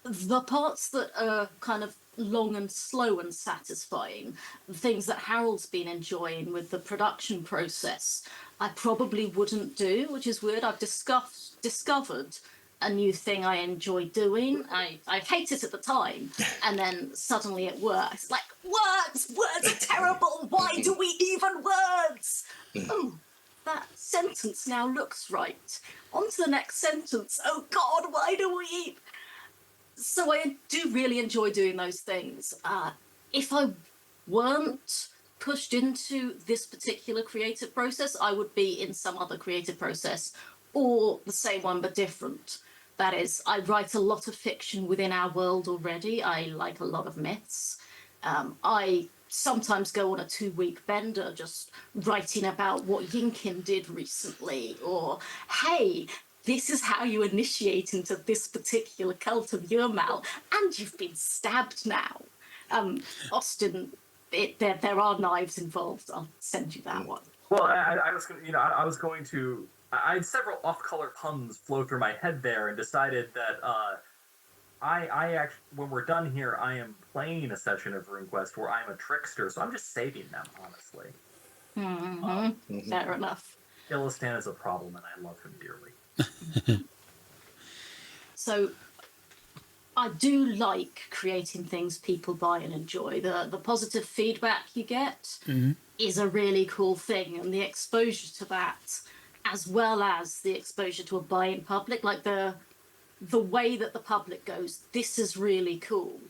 the parts that are kind of long and slow and satisfying, the things that Harold's been enjoying with the production process, I probably wouldn't do, which is weird. I've discovered a new thing I enjoy doing. I hate it at the time, and then suddenly it works. Like, words are terrible. Why do we even words? Oh, that sentence now looks right. On to the next sentence. Oh God, why do we? So I do really enjoy doing those things. If I weren't pushed into this particular creative process, I would be in some other creative process, or the same one but different. That is, I write a lot of fiction within our world already. I like a lot of myths. I sometimes go on a 2-week bender just writing about what Yinkin did recently, or, hey, this is how you initiate into this particular cult of Yurmal, and you've been stabbed now. Austin, there are knives involved. I'll send you that one. Well, I was going to, I was going to. I had several off-color puns flow through my head there, and decided that I actually, when we're done here, I am playing a session of RuneQuest where I'm a trickster, so I'm just saving them, honestly. Fair enough. Illistan is a problem, and I love him dearly. So I do like creating things people buy and enjoy. The positive feedback you get is a really cool thing, and the exposure to that, as well as the exposure to a buy-in public, like the way that the public goes, this is really cool,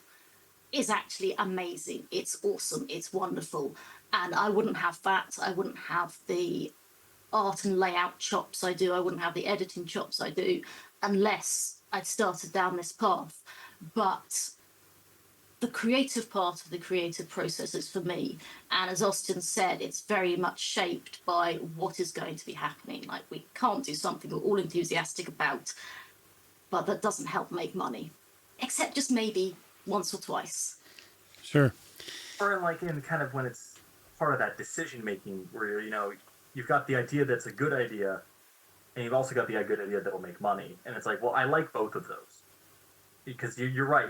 is actually amazing. It's awesome. It's wonderful. And I wouldn't have that. I wouldn't have the art and layout chops I do. I wouldn't have the editing chops I do unless I'd started down this path. But the creative part of the creative process is for me. And as Austin said, it's very much shaped by what is going to be happening. Like, we can't do something we're all enthusiastic about, but that doesn't help make money, except just maybe once or twice. Sure. Or like in kind of when it's part of that decision making where, you've got the idea that's a good idea, and you've also got the good idea that'll make money. And it's like, well, I like both of those. Because you're right.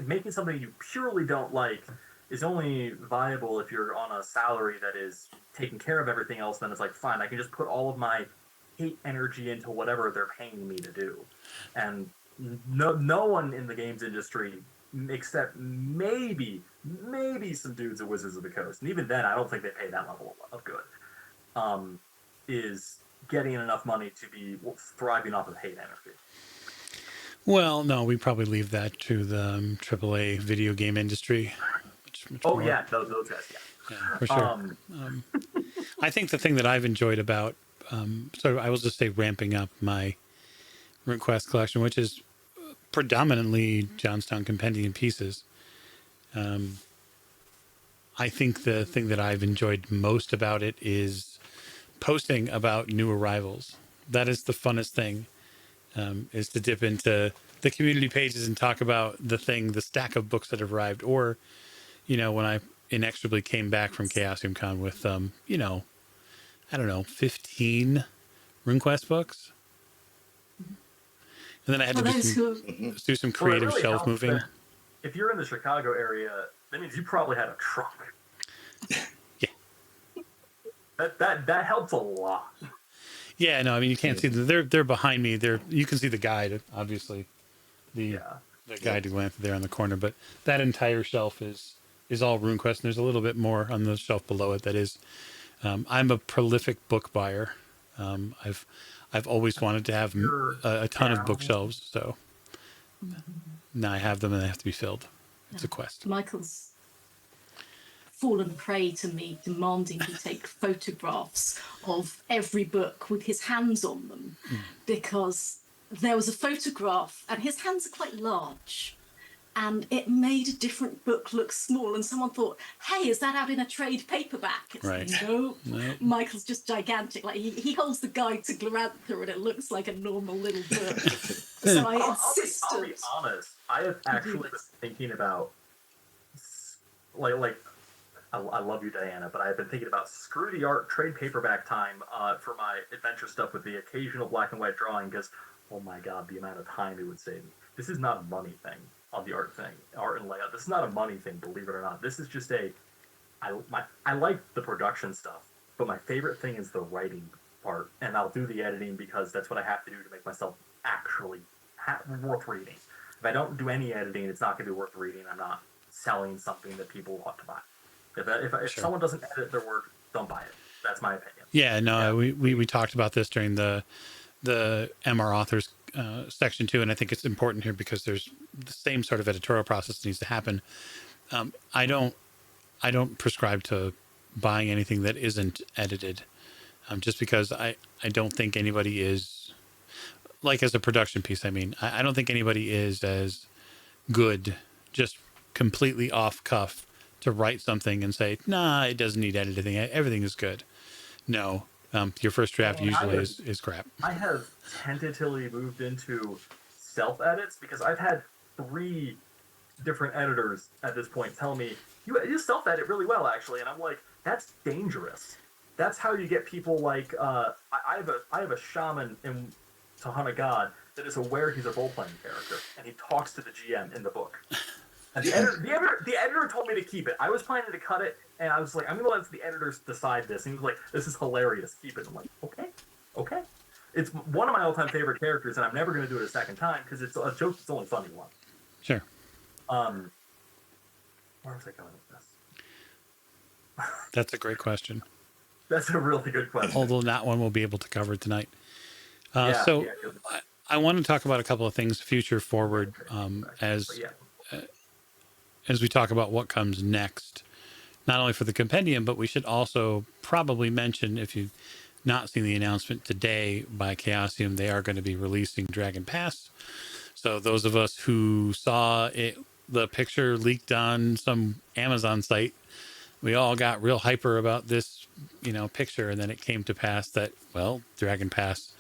Making something you purely don't like is only viable if you're on a salary that is taking care of everything else. Then it's like, fine, I can just put all of my hate energy into whatever they're paying me to do. And no one in the games industry, except maybe some dudes at Wizards of the Coast, and even then I don't think they pay that level of good, is getting enough money to be thriving off of hate energy. Well, no, we probably leave that to the AAA video game industry. Much more. Yeah, those guys, yeah, for sure. I think the thing that I've enjoyed about, so I will just say ramping up my RuneQuest collection, which is predominantly Jonstown Compendium pieces. I think the thing that I've enjoyed most about it is posting about new arrivals. That is the funnest thing, is to dip into the community pages and talk about the stack of books that have arrived. Or, when I inexorably came back from Chaosium Con with, 15 RuneQuest books. And then I had to do some creative really shelf moving. If you're in the Chicago area, that means you probably had a trunk. Yeah. That helps a lot. Yeah, no, I mean, you can't see them. They're behind me. You can see the guide, obviously. The guide to glance there on the corner, but that entire shelf is all RuneQuest, and there's a little bit more on the shelf below it. That is, I'm a prolific book buyer. I've always wanted to have a ton of bookshelves, so now I have them, and they have to be filled. It's a quest. Michael's fallen prey to me demanding he take photographs of every book with his hands on them, because there was a photograph, and his hands are quite large, and it made a different book look small, and someone thought, hey, is that out in a trade paperback? It's Right. no, Nope. Michael's just gigantic. Like he holds the guide to Glorantha and it looks like a normal little book. So I insisted. I'll be honest, I have actually been thinking about like I love you, Diana, but I've been thinking about screw the art, trade paperback time for my adventure stuff with the occasional black and white drawing, because oh my god, the amount of time it would save me. This is not a money thing on the art and layout. This is not a money thing, believe it or not. This is just I like the production stuff, but my favorite thing is the writing part, and I'll do the editing because that's what I have to do to make myself actually worth reading. If I don't do any editing, it's not going to be worth reading. I'm not selling something that people want to buy. If Sure. someone doesn't edit their work, don't buy it. That's my opinion. Yeah, no, we talked about this during the MR authors section too, and I think it's important here because there's the same sort of editorial process that needs to happen. I don't prescribe to buying anything that isn't edited, just because I don't think anybody is, like, as a production piece. I mean, I don't think anybody is as good just completely off cuff to write something and say, nah, it doesn't need editing. Everything is good. No, your first draft usually is crap. I have tentatively moved into self-edits because I've had 3 different editors at this point tell me, you self-edit really well, actually. And I'm like, that's dangerous. That's how you get people like, I have a shaman in To Hunt a God that is aware he's a role-playing character, and he talks to the GM in the book. And the editor told me to keep it. I was planning to cut it, and I was like, I'm going to let the editors decide this. And he was like, this is hilarious. Keep it. I'm like, okay. It's one of my all-time favorite characters, and I'm never going to do it a second time because it's a joke that's only funny once. Sure. Where was I going with this? That's a great question. That's a really good question. Although not one we'll be able to cover tonight. Yeah, I want to talk about a couple of things future forward as we talk about what comes next, not only for the compendium, but we should also probably mention, if you've not seen the announcement today by Chaosium, they are going to be releasing Dragon Pass. So those of us who saw it, the picture leaked on some Amazon site, we all got real hyper about this, picture. And then it came to pass that, well, Dragon Pass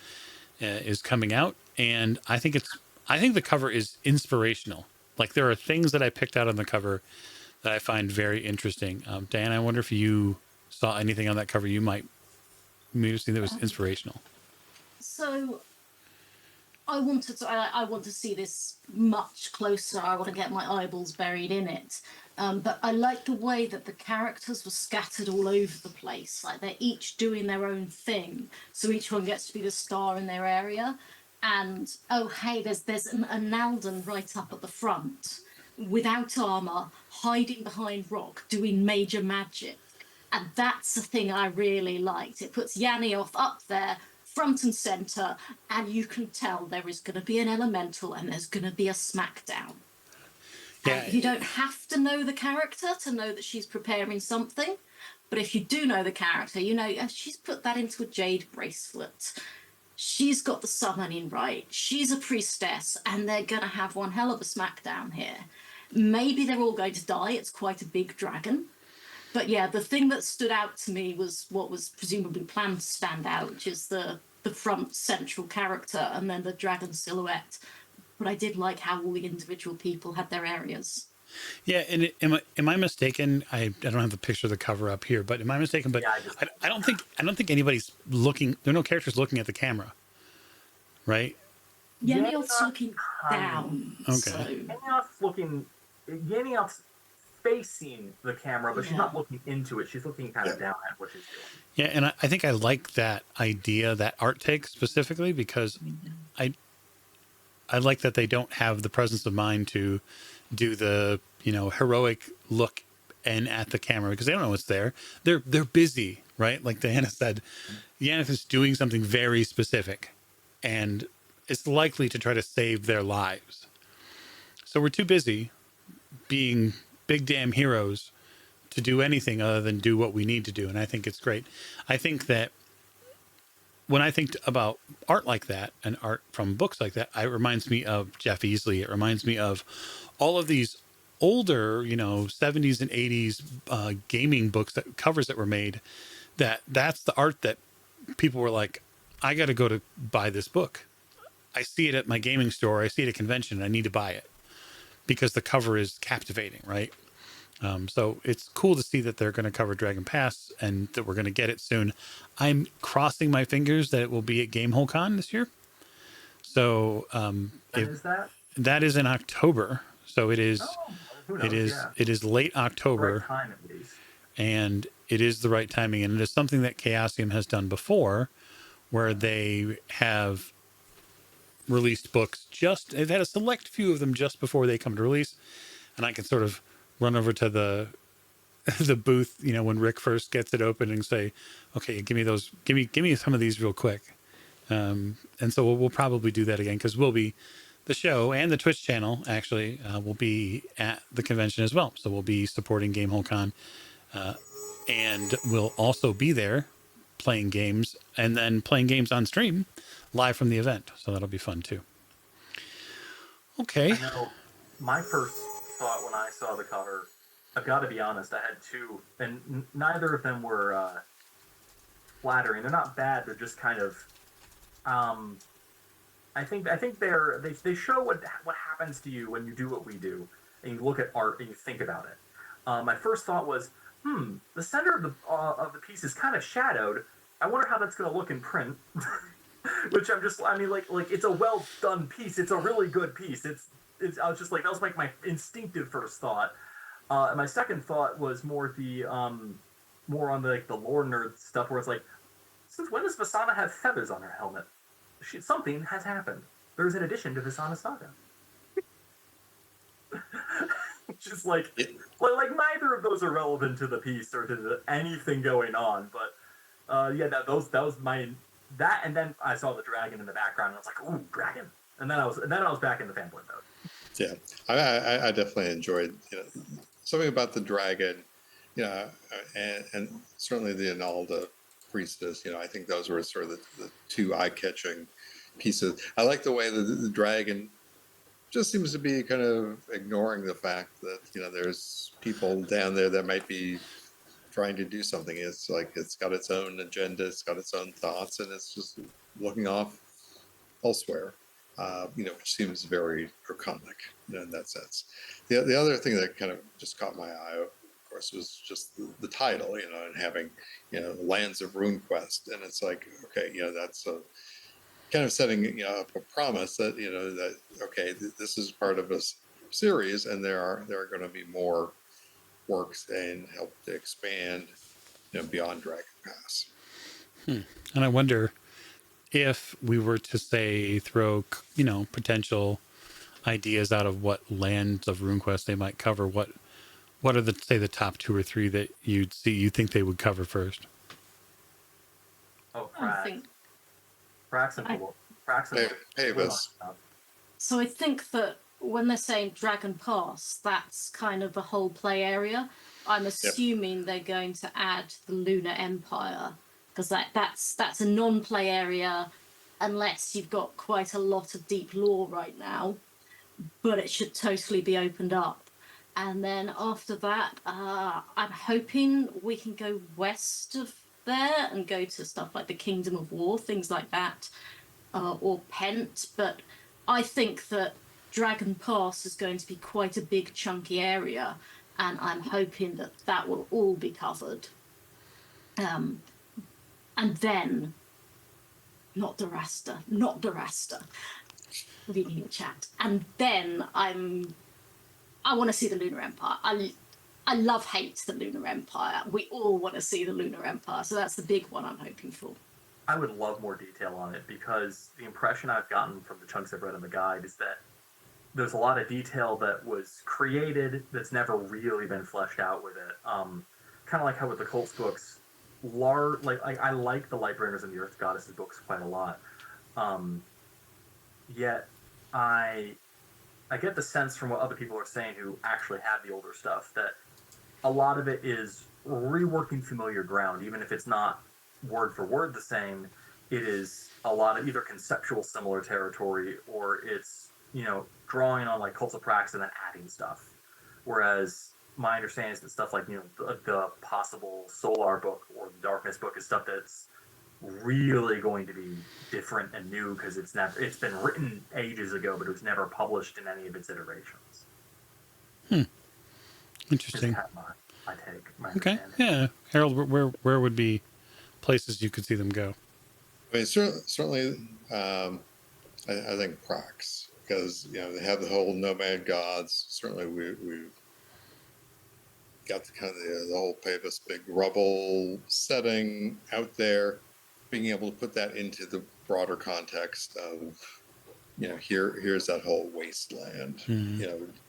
is coming out. And I think the cover is inspirational. Like, there are things that I picked out on the cover that I find very interesting. Dan, I wonder if you saw anything on that cover you might have seen that was inspirational. So I want to see this much closer. I want to get my eyeballs buried in it. But I like the way that the characters were scattered all over the place. Like, they're each doing their own thing. So each one gets to be the star in their area. And, oh, hey, there's an Nalden right up at the front, without armor, hiding behind rock, doing major magic. And that's the thing I really liked. It puts Yanioth up there, front and center, and you can tell there is going to be an elemental and there's going to be a smackdown. Yeah. And you don't have to know the character to know that she's preparing something. But if you do know the character, she's put that into a jade bracelet. She's got the summoning right. She's a priestess, and they're going to have one hell of a smackdown here. Maybe they're all going to die. It's quite a big dragon. But yeah, the thing that stood out to me was what was presumably planned to stand out, which is the front central character and then the dragon silhouette. But I did like how all the individual people had their areas. Yeah, and am I mistaken? I don't have the picture of the cover up here, but am I mistaken? But yeah, I don't think anybody's looking. There are no characters looking at the camera, right? Yanioth's looking down. Okay. So. Yanioth's facing the camera, but she's not looking into it. She's looking kind of down at what she's doing. Yeah, and I think I like that idea, that art take specifically, because I like that they don't have the presence of mind to do the heroic look and at the camera, because they don't know what's there. They're busy, right? Like Diana said, Yanith is doing something very specific, and it's likely to try to save their lives. So we're too busy being big damn heroes to do anything other than do what we need to do, and I think it's great. I think that when I think about art like that and art from books like that, it reminds me of Jeff Easley. It reminds me of all of these older, 70s and 80s gaming books that covers that were made. That's the art that people were like, I got to go to buy this book. I see it at my gaming store. I see it at a convention. I need to buy it because the cover is captivating, right? So it's cool to see that they're going to cover Dragon Pass and that we're going to get it soon. I'm crossing my fingers that it will be at Gamehole Con this year. So When is that? that is in October. So it is. Oh, who knows? Yeah. It is late Right October, time at least. and it is the right timing. And it is something that Chaosium has done before, where they have released books they've had a select few of them just before they come to release, and I can sort of run over to the booth, when Rick first gets it open and say, okay, give me some of these real quick. And so we'll probably do that again, because the show and the Twitch channel actually will be at the convention as well. So we'll be supporting Gamehole Con, and we'll also be there playing games and then playing games on stream live from the event. So that'll be fun too. Okay. I know my first thought when I saw the cover, I've got to be honest, I had two, and neither of them were flattering. They're not bad. They're just kind of, I think they show what happens to you when you do what we do, and you look at art and you think about it. My first thought was, the center of the piece is kind of shadowed. I wonder how that's going to look in print. Which like it's a well done piece. It's a really good piece. I was just like, that was like my instinctive first thought. And my second thought was more on the lore nerd stuff, where it's like, since when does Vasana have feathers on her helmet? Something has happened. There's an addition to Vasana Saga. Which is like neither of those are relevant to the piece or to anything going on. But that was my. That, and then I saw the dragon in the background, and I was like, "Ooh, dragon!" And then I was back in the fanboy mode. Yeah, I definitely enjoyed something about the dragon, and certainly the Analda priestess. I think those were sort of the two eye-catching pieces. I like the way that the dragon just seems to be kind of ignoring the fact that there's people down there that might be trying to do something. It's like it's got its own agenda, it's got its own thoughts, and it's just looking off elsewhere, which seems very draconic in that sense. The other thing that kind of just caught my eye, of course, was just the title, and having Lands of RuneQuest, and it's like, okay, that's a kind of setting up a promise that that okay, this is part of a series, and there are going to be more works and help to expand beyond Dragon Pass. And I wonder if we were to say throw potential ideas out of what Lands of RuneQuest they might cover, what are the top 2 or 3 that you think they would cover first? Oh, I think. Pavis. So I think that when they're saying Dragon Pass, that's kind of the whole play area. I'm assuming they're going to add the Lunar Empire, because that's a non-play area, unless you've got quite a lot of deep lore right now. But it should totally be opened up. And then after that, I'm hoping we can go west of there and go to stuff like the Kingdom of War, things like that, or Pent. But I think that Dragon Pass is going to be quite a big chunky area, and I'm hoping that will all be covered. And then, not Durasta, reading your chat. And then I want to see the Lunar Empire. I hate the Lunar Empire. We all want to see the Lunar Empire, so that's the big one I'm hoping for. I would love more detail on it, because the impression I've gotten from the chunks I've read in the guide is that there's a lot of detail that was created that's never really been fleshed out with it. Kind of like how with the Colts books, I like the Lightbringers and the Earth Goddesses books quite a lot. Yet I get the sense from what other people are saying who actually have the older stuff that a lot of it is reworking familiar ground, even if it's not word for word the same. it is a lot of either conceptual similar territory, or it's, drawing on like Cults of Prax and then adding stuff. Whereas my understanding is that stuff like, the possible Solar book or the Darkness book is stuff that's really going to be different and new, because it's been written ages ago, but it was never published in any of its iterations. Interesting. Kind of my take, my Okay. understanding. Yeah. Harold, where would be places you could see them go? I mean, certainly, I think Prax, because they have the whole nomad gods. Certainly, we got the kind of the whole Pavis big rubble setting out there. Being able to put that into the broader context of, here's that whole wasteland.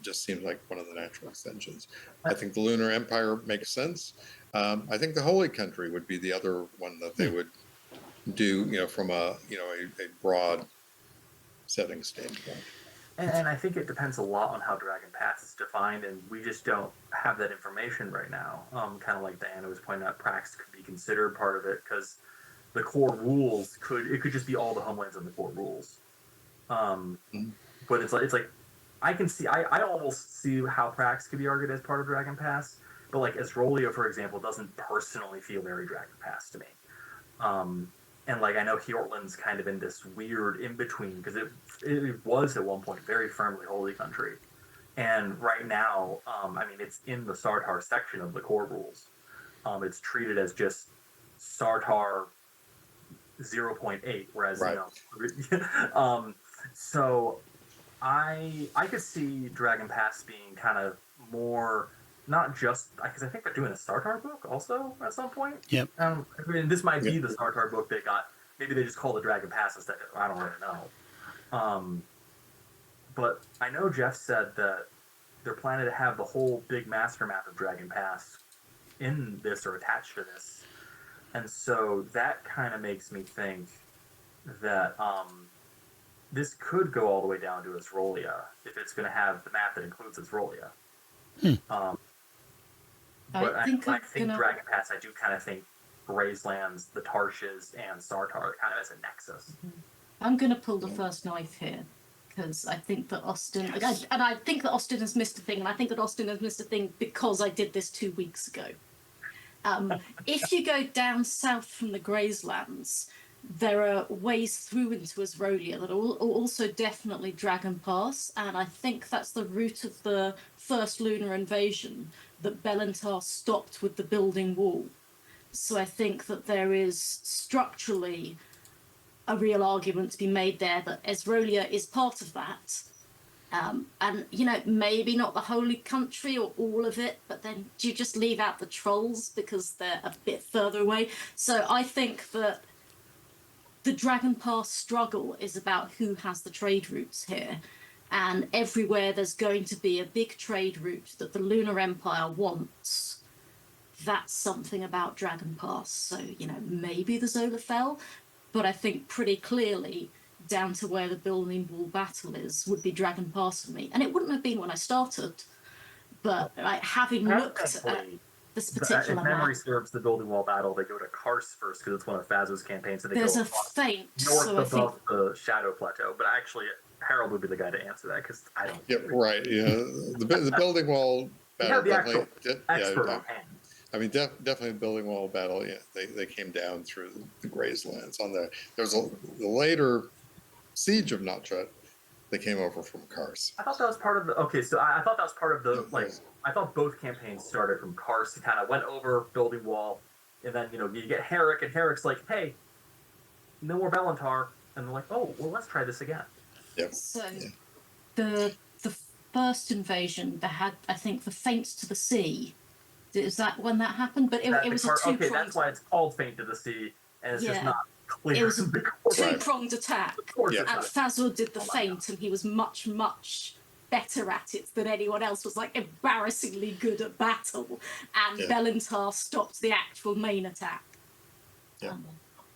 Just seems like one of the natural extensions. I think the Lunar Empire makes sense. I think the Holy Country would be the other one that they would do, from a broad setting standpoint. And I think it depends a lot on how Dragon Pass is defined, and we just don't have that information right now. Kind of like Diana was pointing out, Prax could be considered part of it, because the core rules could just be all the homelands and the core rules. But it's like I can see, I almost see how Prax could be argued as part of Dragon Pass, but like Esrolia, for example, doesn't personally feel very Dragon Pass to me. And like I know Hjortland's kind of in this weird in between, because it was at one point very firmly Holy Country, and right now, it's in the Sartar section of the core rules. It's treated as just Sartar 0.8, whereas Right. So I could see Dragon Pass being kind of more, not just because I think they're doing a Sartar book also at some point. Yep. This might be the Sartar book they got. Maybe they just call it Dragon Pass instead. I don't really know. But I know Jeff said that they're planning to have the whole big master map of Dragon Pass in this or attached to this, and so that kind of makes me think that this could go all the way down to Esrolia if it's going to have the map that includes Esrolia. But I think Dragon Pass, I do kind of think Grazelands, the Tarshes, and Sartar kind of as a nexus. I'm going to pull the first knife here, because I think that Austin, and I think that Austin has missed a thing, and I think that Austin has missed a thing because I did this 2 weeks ago. If you go down south from the Grazelands, there are ways through into Esrolia that are also definitely Dragon Pass, and I think that's the route of the first lunar invasion that Belentar stopped with the building wall. So I think that there is structurally a real argument to be made there that Esrolia is part of that. And, maybe not the Holy Country or all of it, but then do you just leave out the trolls because they're a bit further away? So I think that the Dragon Pass struggle is about who has the trade routes here. And everywhere there's going to be a big trade route that the Lunar Empire wants. That's something about Dragon Pass. So, maybe the Zolafell, but I think pretty clearly down to where the building wall battle is would be Dragon Pass for me. And it wouldn't have been when I started, but having looked at this particular if memory map, serves, the building wall battle, they go to Kars first because it's one of Faz's campaigns. So they there's go a feint. north So I above think the Shadow Plateau. But actually, Harold would be the guy to answer that, because I don't. Yeah, right. The building wall You battle. have the actual expert yeah, on hand. definitely the building wall battle. Yeah, they came down through the Grazelands. There's the later siege of Notchut. They came over from Kars. I thought that was part of the. Okay, so I thought that was part of the I thought both campaigns started from Kars, and kind of went over building wall, and then you get Herrick, and Herrick's like, hey, no more Belentar, and they're like, oh, well, let's try this again. Yep. so. The first invasion, they had, I think, the feint to the sea. Is that when that happened? But it was a two-pronged. Okay, that's why it's called Feint to the Sea, and it's just not clear. It was a two-pronged attack. Yeah. And Fazor did the feint, and he was much, much better at it than anyone else. Was embarrassingly good at battle, and Belentar stopped the actual main attack. Yeah.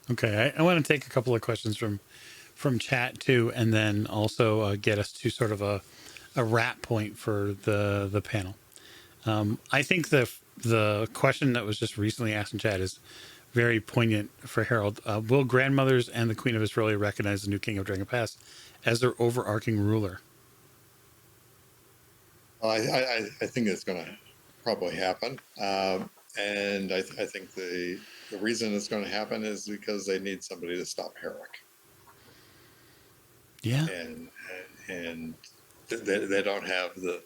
Okay, I want to take a couple of questions from chat too, and then also get us to sort of a wrap point for the panel. I think the question that was just recently asked in chat is very poignant for Harold. Will grandmothers and the Queen of Australia recognize the new King of Dragon Pass as their overarching ruler? I think it's going to probably happen. And I think the reason it's going to happen is because they need somebody to stop Herrick. Yeah. And they don't have the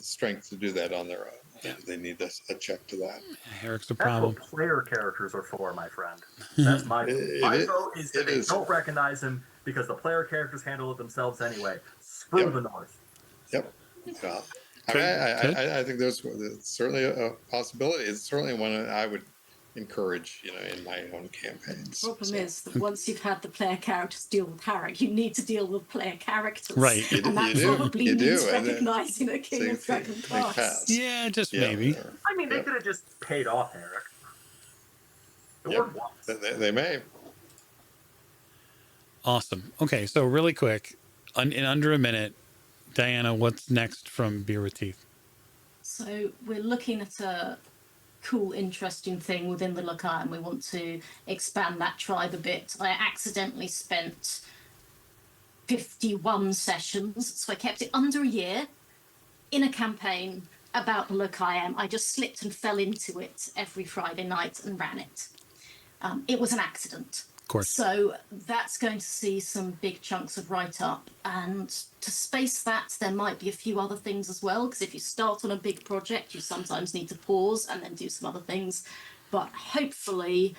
strength to do that on their own. Yeah. They need a check to that. Herrick's a That's problem. what player characters are for, my friend. That's my vote is that they don't recognize him because the player characters handle it themselves anyway. Screw the North. Yep. I think there's certainly a possibility. It's certainly one I would encourage, in my own campaigns. The problem is that once you've had the player characters deal with Harrick, you need to deal with player characters. Right. And that probably means recognising a King of Dragon Pass. Yeah, just maybe. I mean, they could have just paid off Herrick. It worked once. They may. Awesome. Okay, so really quick, in under a minute, Diana, what's next from Beer with Teeth? So we're looking at a cool, interesting thing within the Lakai, and we want to expand that tribe a bit. I accidentally spent 51 sessions, so I kept it under a year in a campaign about the Lakai. I just slipped and fell into it every Friday night and ran it. It was an accident. Of course. So that's going to see some big chunks of write-up, and to space that, there might be a few other things as well, because if you start on a big project, you sometimes need to pause and then do some other things. But hopefully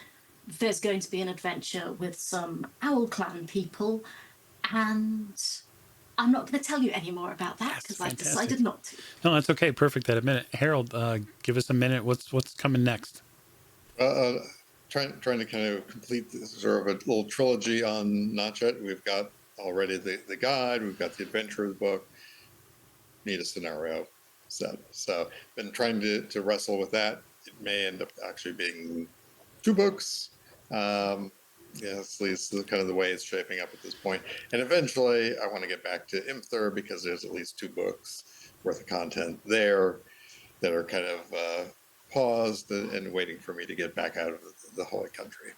there's going to be an adventure with some Owl Clan people, and I'm not going to tell you any more about that because I've decided not to. No, that's okay. Perfect. At a minute. Harold, give us a minute. What's coming next? Trying to kind of complete this sort of a little trilogy on Notchet. We've got already the guide, we've got the adventurer's book, need a scenario set. So been trying to wrestle with that. It may end up actually being 2 books. At least kind of the way it's shaping up at this point. And eventually I want to get back to Imthur because there's at least 2 books worth of content there that are kind of paused and waiting for me to get back out of the Holy Country.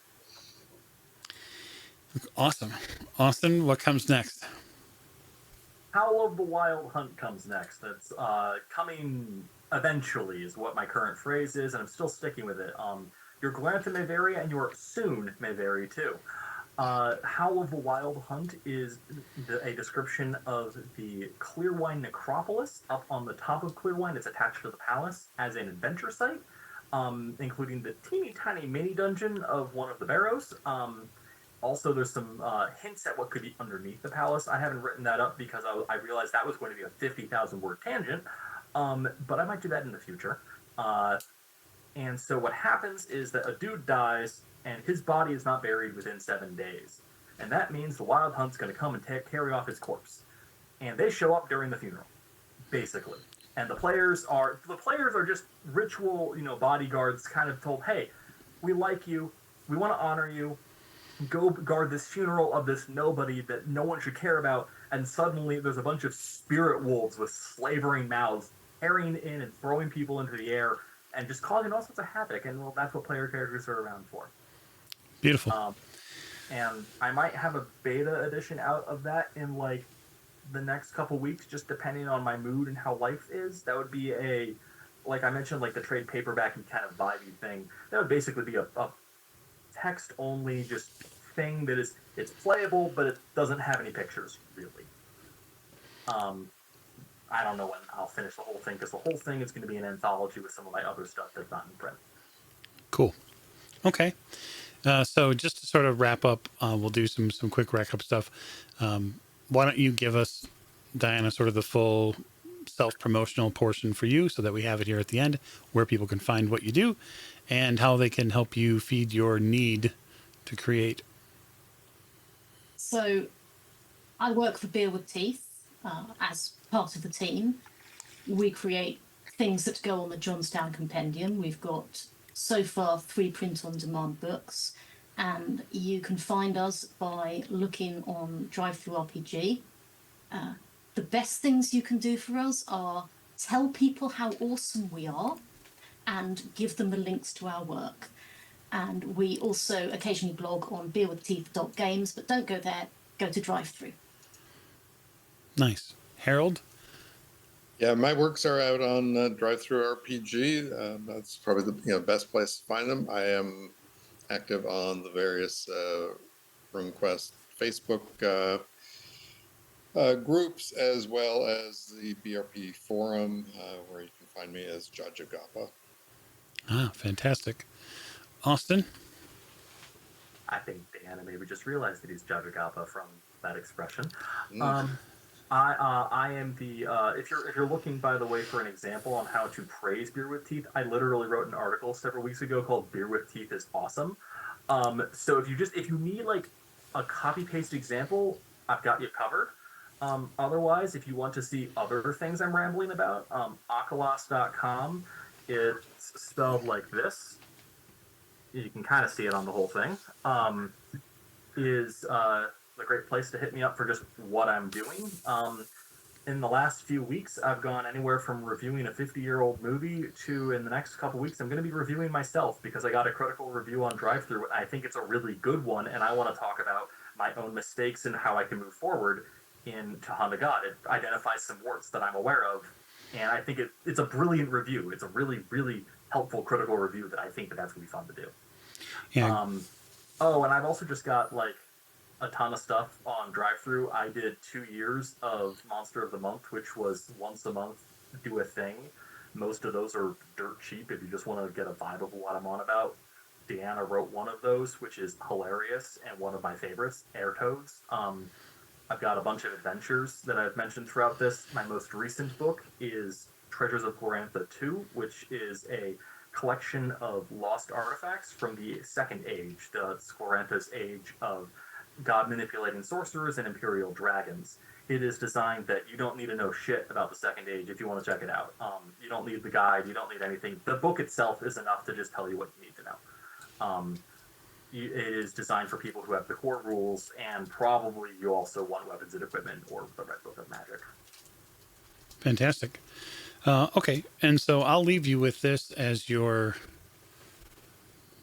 Awesome. Austin, what comes next? Howl of the Wild Hunt comes next. That's coming eventually is what my current phrase is, and I'm still sticking with it. Your Glantha may vary, and your soon may vary too. Howl of the Wild Hunt is a description of the Clearwine Necropolis up on the top of Clearwine. It's attached to the palace as an adventure site, including the teeny tiny mini dungeon of one of the barrows. Also, there's some hints at what could be underneath the palace. I haven't written that up because I realized that was going to be a 50,000 word tangent, but I might do that in the future. And so what happens is that a dude dies, and his body is not buried within 7 days. And that means the Wild Hunt's going to come and carry off his corpse. And they show up during the funeral, basically. And the players are just ritual, bodyguards kind of told, hey, we like you, we want to honor you, go guard this funeral of this nobody that no one should care about. And suddenly there's a bunch of spirit wolves with slavering mouths tearing in and throwing people into the air and just causing all sorts of havoc. And well, that's what player characters are around for. Beautiful. And I might have a beta edition out of that in like the next couple weeks, just depending on my mood and how life is. That would be like I mentioned, like the trade paperback and kind of vibey thing. That would basically be a text only just thing that it's playable, but it doesn't have any pictures really. I don't know when I'll finish the whole thing because the whole thing is going to be an anthology with some of my other stuff that's not in print. Cool. Okay. So just to sort of wrap up, we'll do some quick wrap-up stuff. Why don't you give us, Diana, sort of the full self-promotional portion for you so that we have it here at the end, where people can find what you do and how they can help you feed your need to create. So I work for Beer with Teeth as part of the team. We create things that go on the Jonstown Compendium. We've got so far 3 print-on-demand books, and you can find us by looking on DriveThruRPG. The best things you can do for us are tell people how awesome we are and give them the links to our work. And we also occasionally blog on beerwithteeth.games, but don't go there, go to Drive-Thru. Nice. Harold? Yeah, my works are out on Drive-Thru RPG. That's probably the best place to find them. I am active on the various RuneQuest Facebook groups, as well as the BRP forum, where you can find me as Judge Agapa. Ah, fantastic. Austin? I think Diana maybe just realized that he's Judge Agapa from that expression. Mm. I am the if you're looking, by the way, for an example on how to praise Beer with Teeth, I literally wrote an article several weeks ago called "Beer with Teeth is Awesome." So if you need like a copy paste example, I've got you covered. Otherwise, if you want to see other things I'm rambling about, akalos.com, it's spelled like this. You can kind of see it on the whole thing. Is a great place to hit me up for just what I'm doing. In the last few weeks, I've gone anywhere from reviewing a 50-year-old movie to, in the next couple weeks, I'm going to be reviewing myself because I got a critical review on Drive-Thru. I think it's a really good one, and I want to talk about my own mistakes and how I can move forward in To Hunt a God. It identifies some warts that I'm aware of, and I think it's a brilliant review. It's a really, really helpful critical review that I think that's going to be fun to do. Yeah. Oh, and I've also just got like a ton of stuff on Drive-Thru. I did 2 years of Monster of the Month, which was once a month, do a thing. Most of those are dirt cheap if you just want to get a vibe of what I'm on about. Deanna wrote one of those, which is hilarious and one of my favorites, Air Toads. I've got a bunch of adventures that I've mentioned throughout this. My most recent book is Treasures of Glorantha 2, which is a collection of lost artifacts from the Second Age, the Glorantha's age of God manipulating sorcerers and imperial dragons. It is designed that you don't need to know shit about the Second Age if you want to check it out. You don't need the guide, you don't need anything. The book itself is enough to just tell you what you need to know. It is designed for people who have the core rules, and probably you also want weapons and equipment or the Red Book of Magic. Fantastic. Okay, and so I'll leave you with this as your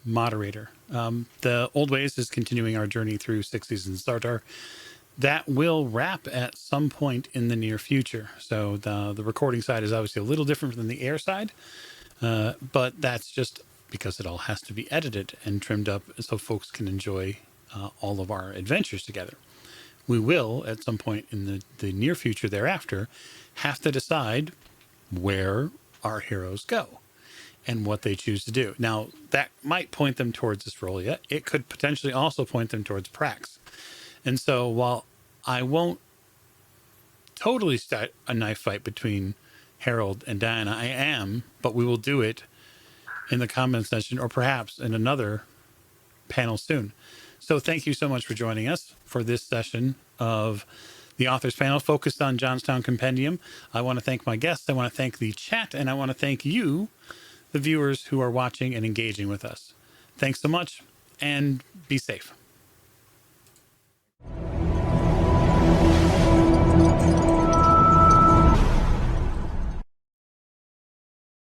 moderator. The Old Ways is continuing our journey through 6 Seasons Sartar. That will wrap at some point in the near future. So the recording side is obviously a little different than the air side, but that's just because it all has to be edited and trimmed up so folks can enjoy all of our adventures together. We will, at some point in the near future thereafter, have to decide where our heroes go and what they choose to do. Now, that might point them towards Australia. It could potentially also point them towards Prax. And so while I won't totally start a knife fight between Harold and Diana, I am, but we will do it in the comment section or perhaps in another panel soon. So thank you so much for joining us for this session of the authors panel focused on Jonstown Compendium. I want to thank my guests. I want to thank the chat, and I want to thank you, the viewers who are watching and engaging with us. Thanks so much, and be safe.